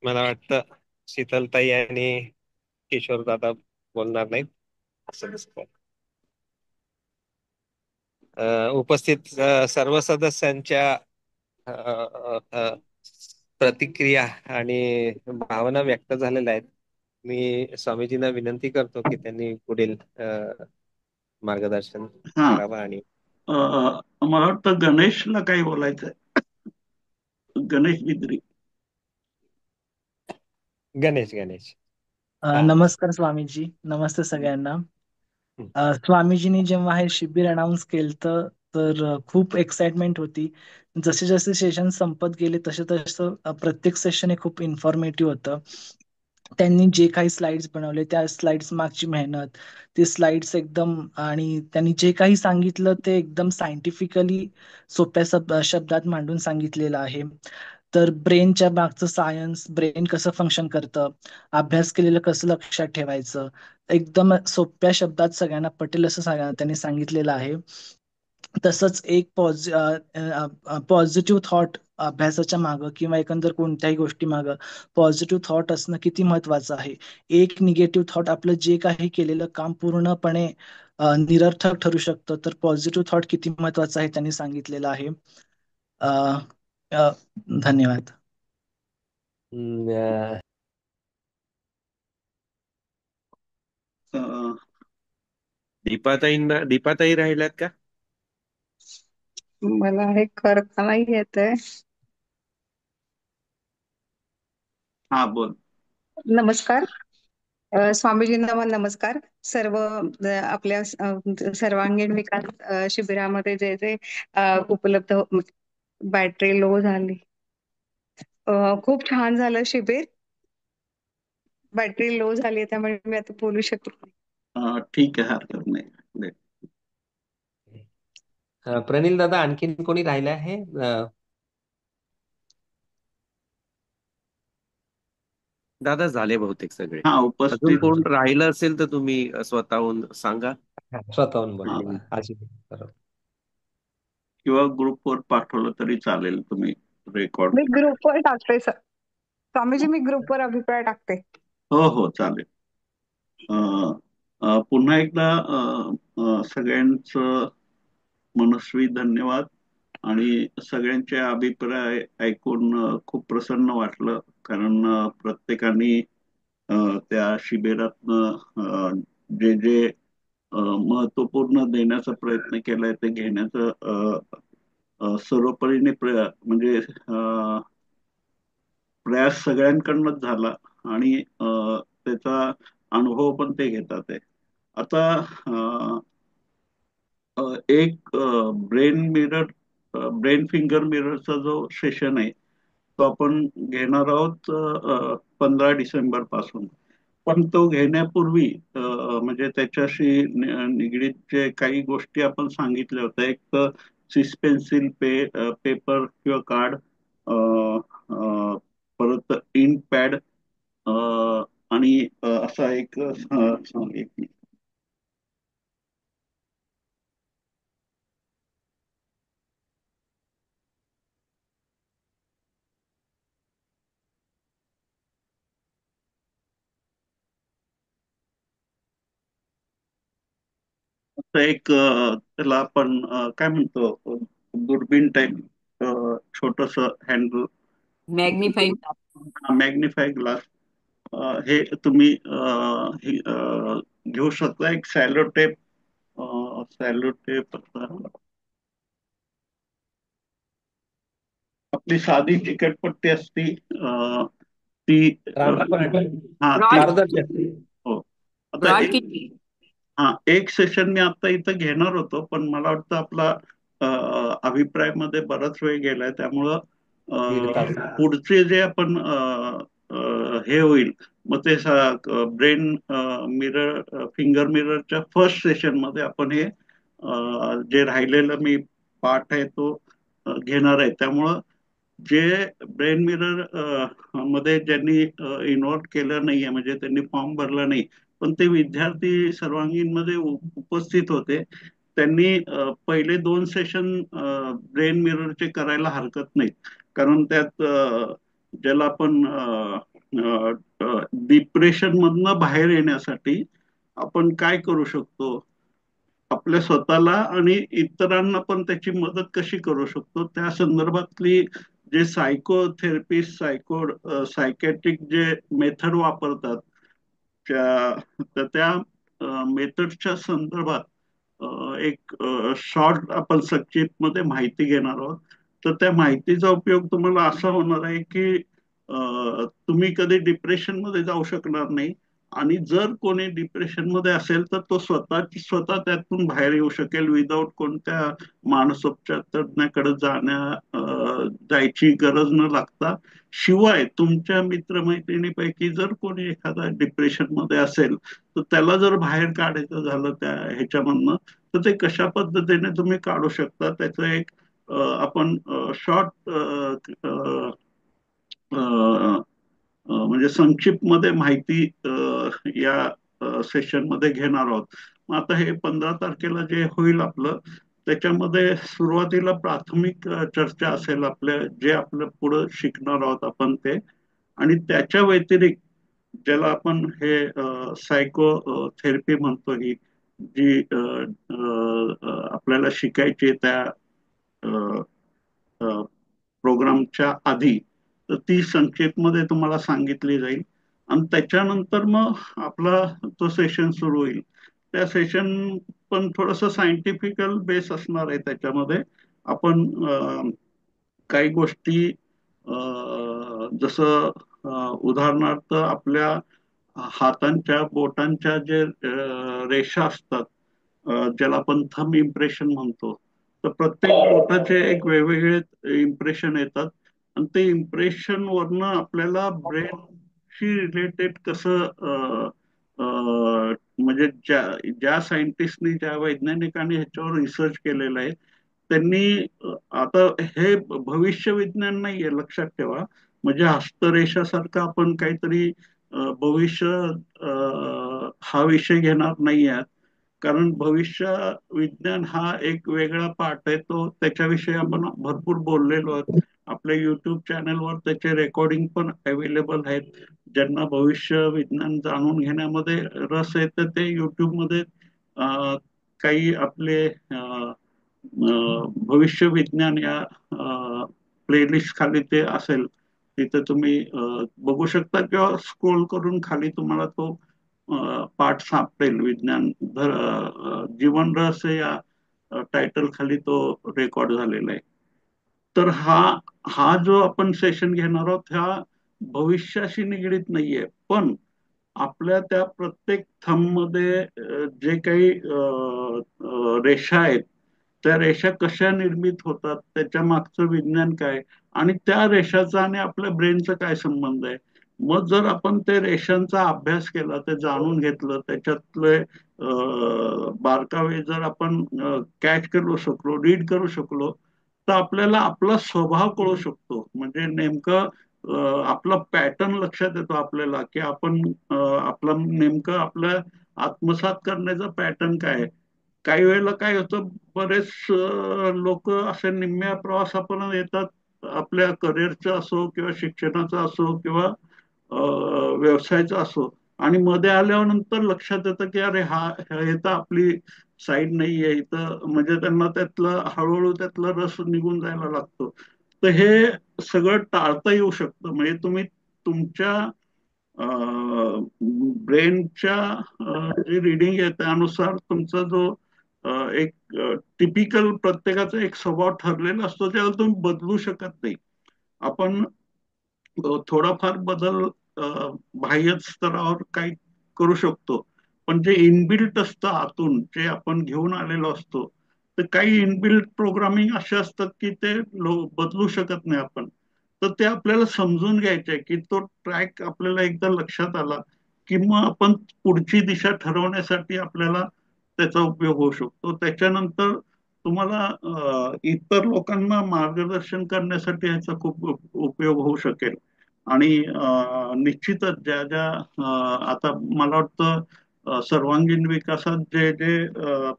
मला वाटतं शीतलताई आणि किशोर दादा बोलणार नाहीत असं दिसतंय. उपस्थित सर्व सदस्यांच्या प्रतिक्रिया आणि भावना व्यक्त झालेल्या आहेत. मी स्वामीजींना विनंती करतो की त्यांनी पुढील मार्गदर्शन हा करावं. आणि मला वाटतं गणेशला काही बोलायचंय. गणेश बिद्री. गणेश हा. नमस्कार स्वामीजी, नमस्ते सगळ्यांना. स्वामीजींनी जेव्हा हे शिबिर अनाऊन्स केलं तर खूप एक्साइटमेंट होती. जसे जसे सेशन संपत गेले तसे तसं प्रत्येक सेशन हे खूप इन्फॉर्मेटिव्ह होतं. त्यांनी जे काही स्लाइड्स बनवले त्या स्लाइड्स मागची मेहनत, ते स्लाइड्स एकदम, आणि त्यांनी जे काही सांगितलं ते एकदम सायंटिफिकली सोप्या शब्दात मांडून सांगितलेलं आहे. तर ब्रेनच्या मागचं सायन्स, ब्रेन कसं फंक्शन करतं, अभ्यास केलेलं कसं लक्षात ठेवायचं, एकदम सोप्या शब्दात सगळ्यांना पटेल असं त्यांनी सांगितलेलं आहे. तसंच एक पॉझिटिव्ह थॉट अभ्यासाच्या मागं किंवा एकंदर कोणत्याही गोष्टी मागं पॉझिटिव्ह थॉट असणं किती महत्वाचं आहे. एक निगेटिव्ह थॉट आपलं जे काही केलेलं काम पूर्णपणे निरर्थक ठरू शकतं. तर पॉझिटिव्ह थॉट किती महत्वाचं आहे त्यांनी सांगितलेलं आहे. धन्यवाद. दीपाताई राहिल्यात का? मला हे करता नाही येतंय. हा बोल. नमस्कार. स्वामीजींना नमस्कार. सर्व आपल्या सर्वांगीण विकास शिबिरामध्ये जे जे उपलब्ध बॅटरी लो झाली, खूप छान झालं शिबिर. बॅटरी लो झाली त्यामुळे मी आता बोलू शकत नाही. ठीक आहे, हरकत नाही. प्रनिल दादा, आणखीन कोणी राहिलं आहे? दादा झाले बहुतेक सगळे. हा, अजून उपस्थित कोण राहिलं असेल तर तुम्ही स्वतःहून सांगा. स्वतःहून बोला किंवा ग्रुपवर पाठवलं तरी चालेल, तुम्ही रेकॉर्ड. मी ग्रुपवर टाकते स्वामीजी, मी ग्रुपवर अभिप्राय टाकते. हो चालेल. पुन्हा एकदा सगळ्यांचं मनस्वी धन्यवाद. आणि सगळ्यांचे अभिप्राय ऐकून खूप प्रसन्न वाटलं, कारण प्रत्येकाने त्या शिबिरातनं जे जे महत्वपूर्ण देण्याचा प्रयत्न केलाय ते घेण्याचं सर्वपरीने म्हणजे प्रयास सगळ्यांकडनंच झाला. आणि त्याचा अनुभव पण ते घेतात आहे. आता एक ब्रेन फिंगर मिररचा जो सेशन आहे तो आपण घेणार आहोत 15 डिसेंबर पासून. पण तो घेण्यापूर्वी म्हणजे त्याच्याशी निगडीत जे काही गोष्टी आपण सांगितल्या होत्या, एक तर सिस पेन्सिल पेपर किंवा कार्ड, परत इंक पॅड, आणि असा एक त्याला आपण काय म्हणतो, दुर्बीण टाईप छोटस हँडल, मॅग्निफाय ग्लास, हे तुम्ही घेऊ शकता. एक सॅलो टेप आपली साधी चिकटपट्टी असती ती. हो. आता एक सेशन मी आता इथं घेणार होतो, पण मला वाटतं आपला अभिप्रायामध्ये बराच वेळ गेलाय, त्यामुळं पुढचे जे आपण हे होईल, मग ते ब्रेन फिंगर मिररच्या फर्स्ट सेशन मध्ये आपण हे जे राहिलेलं मी पाठ आहे तो घेणार आहे. त्यामुळं जे ब्रेन मिरर मध्ये ज्यांनी इन्व्हॉल्व केलं नाहीये, म्हणजे त्यांनी फॉर्म भरला नाही, पण ते विद्यार्थी सर्वांगीण मध्ये उपस्थित होते, त्यांनी पहिले 2 सेशन ब्रेन मिररचे करायला हरकत नाही. कारण त्यात ज्याला आपण डिप्रेशन मधनं बाहेर येण्यासाठी आपण काय करू शकतो, आपल्या स्वतःला आणि इतरांना पण त्याची मदत कशी करू शकतो, त्या संदर्भातली जे सायकोथेरपिस्ट सायकॅट्रिक जे मेथड वापरतात तर त्या मेथडच्या संदर्भात एक शॉर्ट आपण संक्षिप्त मध्ये माहिती घेणार आहोत. तर त्या माहितीचा उपयोग तुम्हाला असा होणार आहे की तुम्ही कधी डिप्रेशन मध्ये जाऊ शकणार नाही, आणि जर कोणी डिप्रेशन मध्ये असेल तर तो स्वतः त्यातून बाहेर येऊ शकेल विदाऊट कोणत्या मानसोपचार तज्ञाकडे जायची गरज न लागता. शिवाय तुमच्या मित्रमैत्रिणीपैकी जर कोणी एखादा डिप्रेशन मध्ये असेल तर त्याला जर बाहेर काढायचं झालं त्या ह्याच्यामधनं, तर ते कशा पद्धतीने तुम्ही काढू शकता त्याचं एक आपण शॉर्ट म्हणजे संक्षिप्त मध्ये माहिती या सेशन मध्ये घेणार आहोत. मग आता हे 15 तारखेला जे होईल आपलं, त्याच्यामध्ये सुरुवातीला प्राथमिक चर्चा असेल आपल्या जे आपलं पुढं शिकणार आहोत आपण ते, आणि त्याच्या व्यतिरिक्त ज्याला आपण हे सायको थेरपी म्हणतो, ही जी आपल्याला शिकायची त्या प्रोग्रामच्या आधी, तर ती संक्षेपमध्ये तुम्हाला सांगितली जाईल. आणि त्याच्यानंतर मग आपला तो सेशन सुरू होईल. त्या सेशन पण थोडस सायंटिफिकल बेस असणार आहे. त्याच्यामध्ये आपण काही गोष्टी जसं उदाहरणार्थ आपल्या हातांच्या बोटांच्या जे रेषा असतात, ज्याला आपण थंब इम्प्रेशन म्हणतो, तर प्रत्येक बोटाचे एक वेगवेगळे इम्प्रेशन येतात, आणि ते इम्प्रेशन वरनं आपल्याला ब्रेनशी रिलेटेड कसं म्हणजे ज्या सायंटिस्टनी ज्या वैज्ञानिकांनी ह्याच्यावर रिसर्च केलेला आहे त्यांनी आता हे भविष्य विज्ञान नाहीये, लक्षात ठेवा. म्हणजे हस्तरेषासारखं आपण काहीतरी भविष्य हा विषय घेणार नाही आहात, कारण भविष्य विज्ञान हा एक वेगळा पार्ट आहे. तो त्याच्याविषयी आपण भरपूर बोललेलो आहोत. आपल्या युट्यूब चॅनलवर त्याचे रेकॉर्डिंग पण अवेलेबल आहेत. ज्यांना भविष्य विज्ञान जाणून घेण्यामध्ये रस आहे तर ते युट्यूबमध्ये काही आपले भविष्य विज्ञान या प्लेलिस्ट खाली ते असेल, तिथे तुम्ही बघू शकता, किंवा स्क्रोल करून खाली तुम्हाला तो पाठ सापडेल. विज्ञान जीवन रहस्य या टायटल खाली तो रेकॉर्ड झालेला आहे. तर हा जो आपण सेशन घेणार आहोत हा भविष्याशी निगडीत नाहीये, पण आपल्या त्या प्रत्येक थंब मध्ये जे काही रेषा आहेत, त्या रेषा कशा निर्मित होतात, त्याच्या मागचं विज्ञान काय, आणि त्या रेषाचा आणि आपल्या ब्रेनचा काय संबंध आहे. मग जर आपण ते रेषांचा अभ्यास केला, ते जाणून घेतलं, त्याच्यातले बारकावे जर आपण कॅच करू शकलो, रीड करू शकलो, तर आपल्याला आपला स्वभाव कळू शकतो. म्हणजे नेमकं आपला पॅटर्न लक्षात येतो आपल्याला, की आपण आपला नेमकं आपल्या आत्मसात करण्याचा पॅटर्न काय आहे. काही वेळेला काय होतं, बरेच लोक असे निम्म्या प्रवासापर्यंत येतात, आपल्या करिअरचं असो किंवा शिक्षणाचं असो किंवा व्यवसायाचं असो, आणि मध्ये आल्यावर नंतर लक्षात येतं की अरे हे तर आपली साईड नाही आहे इथं. म्हणजे त्यांना त्यातलं हळूहळू त्यातला रस निघून जायला लागतो. तर हे सगळं टाळता येऊ शकतं. म्हणजे तुम्ही तुमच्या ब्रेनच्या जी रिडिंग आहे त्यानुसार तुमचा जो एक टिपिकल प्रत्येकाचा एक स्वभाव ठरलेला असतो, त्याला तुम्ही बदलू शकत नाही. आपण थोडाफार बदल बाह्य स्तरावर काही करू शकतो, पण जे इनबिल्ट असतं आतून, जे आपण घेऊन आलेलो असतो, तर काही इनबिल्ट प्रोग्रामिंग असे असतात की ते बदलू शकत नाही आपण. तर ते आपल्याला समजून घ्यायचे की तो ट्रॅक आपल्याला एकदा लक्षात आला की मग आपण पुढची दिशा ठरवण्यासाठी आपल्याला त्याचा उपयोग होऊ शकतो. त्याच्यानंतर तुम्हाला इतर लोकांना मार्गदर्शन करण्यासाठी ह्याचा खूप उपयोग होऊ शकेल. आणि निश्चितच ज्या ज्या आता मला वाटतं सर्वांगीण विकासात जे जे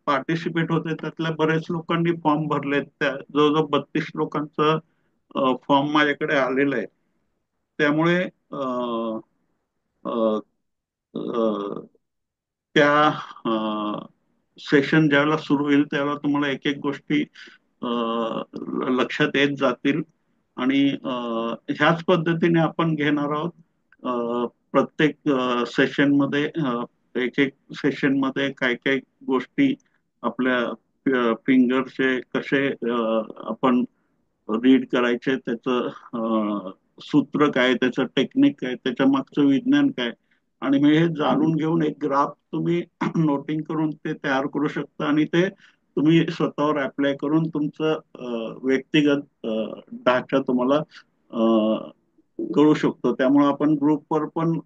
पार्टिसिपेट होते त्यातल्या बरेच लोकांनी फॉर्म भरलेत. त्या जवळजवळ 32 लोकांचं फॉर्म माझ्याकडे आलेलं आहे. त्यामुळे अ, अ, त्या सेशन ज्यावेळेला सुरू होईल त्यावेळेला तुम्हाला एक एक गोष्टी लक्षात येत जातील. आणि ह्याच पद्धतीने आपण घेणार आहोत प्रत्येक सेशन मध्ये एक एक सेशन मध्ये काय काय गोष्टी आपल्या फिंगरचे कसे आपण रीड करायचे, त्याचं सूत्र काय, त्याचं टेक्निक काय, त्याच्या मागचं विज्ञान काय, आणि मग हे जाणून घेऊन एक ग्राफ तुम्ही नोटिंग करून ते तयार करू शकता आणि ते तुम्ही स्वतःवर अप्लाय करून तुमचं व्यक्तिगत ढाचा तुम्हाला करू शकतो. त्यामुळे आपण ग्रुपवर पण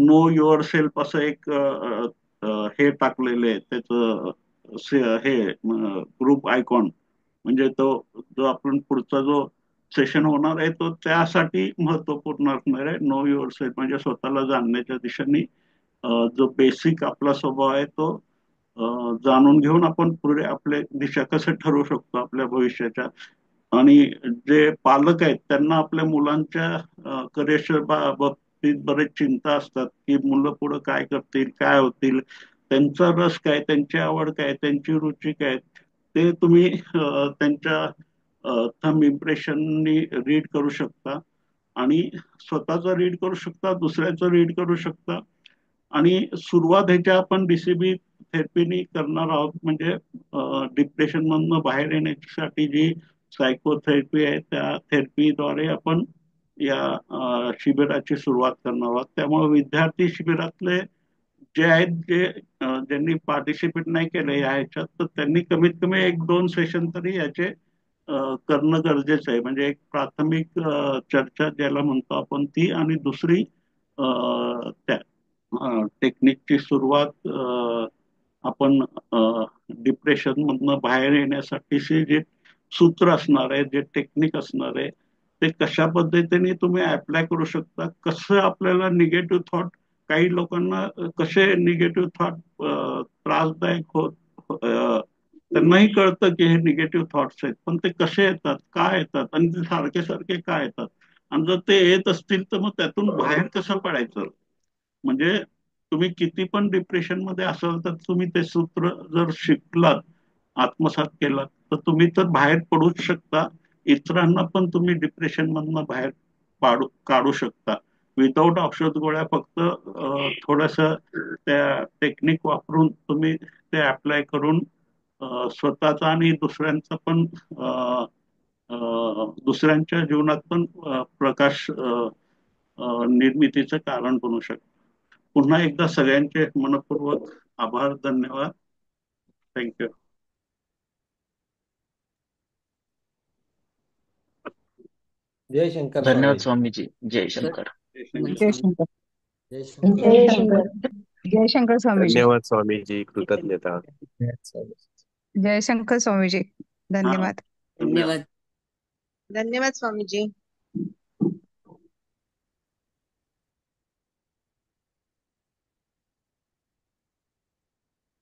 नो युअर सेल्फ असं एक हे टाकलेलं आहे त्याचं हे ग्रुप आयकॉन. म्हणजे तो जो आपण पुढचा जो सेशन होणार आहे तो त्यासाठी महत्वपूर्ण असणार आहे. नो युअर सेल्फ म्हणजे स्वतःला जाणण्याच्या दिशेने जो बेसिक आपला स्वभाव आहे तो जाणून घेऊन आपण पुढे आपले दिशा कसं ठरवू शकतो आपल्या भविष्याच्या. आणि जे पालक आहेत त्यांना आपल्या मुलांच्या करिअरच्या बाबतीत बरेच चिंता असतात की मुलं पुढे काय करतील, काय होतील, त्यांचा रस काय, त्यांची आवड काय, त्यांची रुची काय, ते तुम्ही त्यांच्या थंब इम्प्रेशननी रीड करू शकता आणि स्वतःचा रीड करू शकता, दुसऱ्याचं रीड करू शकता. आणि सुरुवात ह्याच्या आपण DCB थेरपीनी करणार आहोत. म्हणजे डिप्रेशन मधनं बाहेर येण्यासाठी जी सायकोथेरपी आहे त्या थेरपीद्वारे आपण या शिबिराची सुरुवात करणार आहोत. त्यामुळे विद्यार्थी शिबिरातले जे आहेत ज्यांनी पार्टिसिपेट नाही केलं या ह्याच्यात, तर त्यांनी कमीत कमी 1-2 सेशन तरी याचे करणं गरजेचं आहे. म्हणजे एक प्राथमिक चर्चा ज्याला म्हणतो आपण ती, आणि दुसरी त्या टेक्निकची सुरुवात आपण डिप्रेशन मधनं बाहेर येण्यासाठीचे जे सूत्र असणार आहे, जे टेक्निक असणार आहे, ते कशा पद्धतीने तुम्ही अप्लाय करू शकता, कसं आपल्याला निगेटिव्ह थॉट, काही लोकांना कसे निगेटिव्ह थॉट त्रासदायक त्यांनाही कळतं की हे निगेटिव्ह थॉट्स आहेत, पण ते कसे येतात, काय येतात, आणि ते सारखे सारखे काय येतात, आणि जर ते येत असतील तर मग त्यातून बाहेर कसं पडायचं. म्हणजे तुम्ही किती पण डिप्रेशन मध्ये असाल तर तुम्ही ते सूत्र जर शिकलात, आत्मसात केलात, तर तुम्ही तर बाहेर पडूच शकता. इतरांना पण तुम्ही डिप्रेशन मधनं बाहेर काढू शकता विदाऊट औषध गोळ्या. फक्त थोडस त्या टेक्निक वापरून तुम्ही ते अप्लाय करून स्वतःचा आणि दुसऱ्यांचा पण दुसऱ्यांच्या जीवनात पण प्रकाश निर्मितीचं कारण बनू शकतं. पुन्हा एकदा सगळ्यांचे मनपूर्वक आभार, धन्यवाद, थँक्यू. जय शंकर. धन्यवाद स्वामीजी. जय शंकर. जय शंकर. जय जय शंकर. शंकर. जय शंकर स्वामीजी. धन्यवाद स्वामीजी, कृतज्ञता. जय शंकर स्वामीजी. धन्यवाद. धन्यवाद. धन्यवाद स्वामीजी.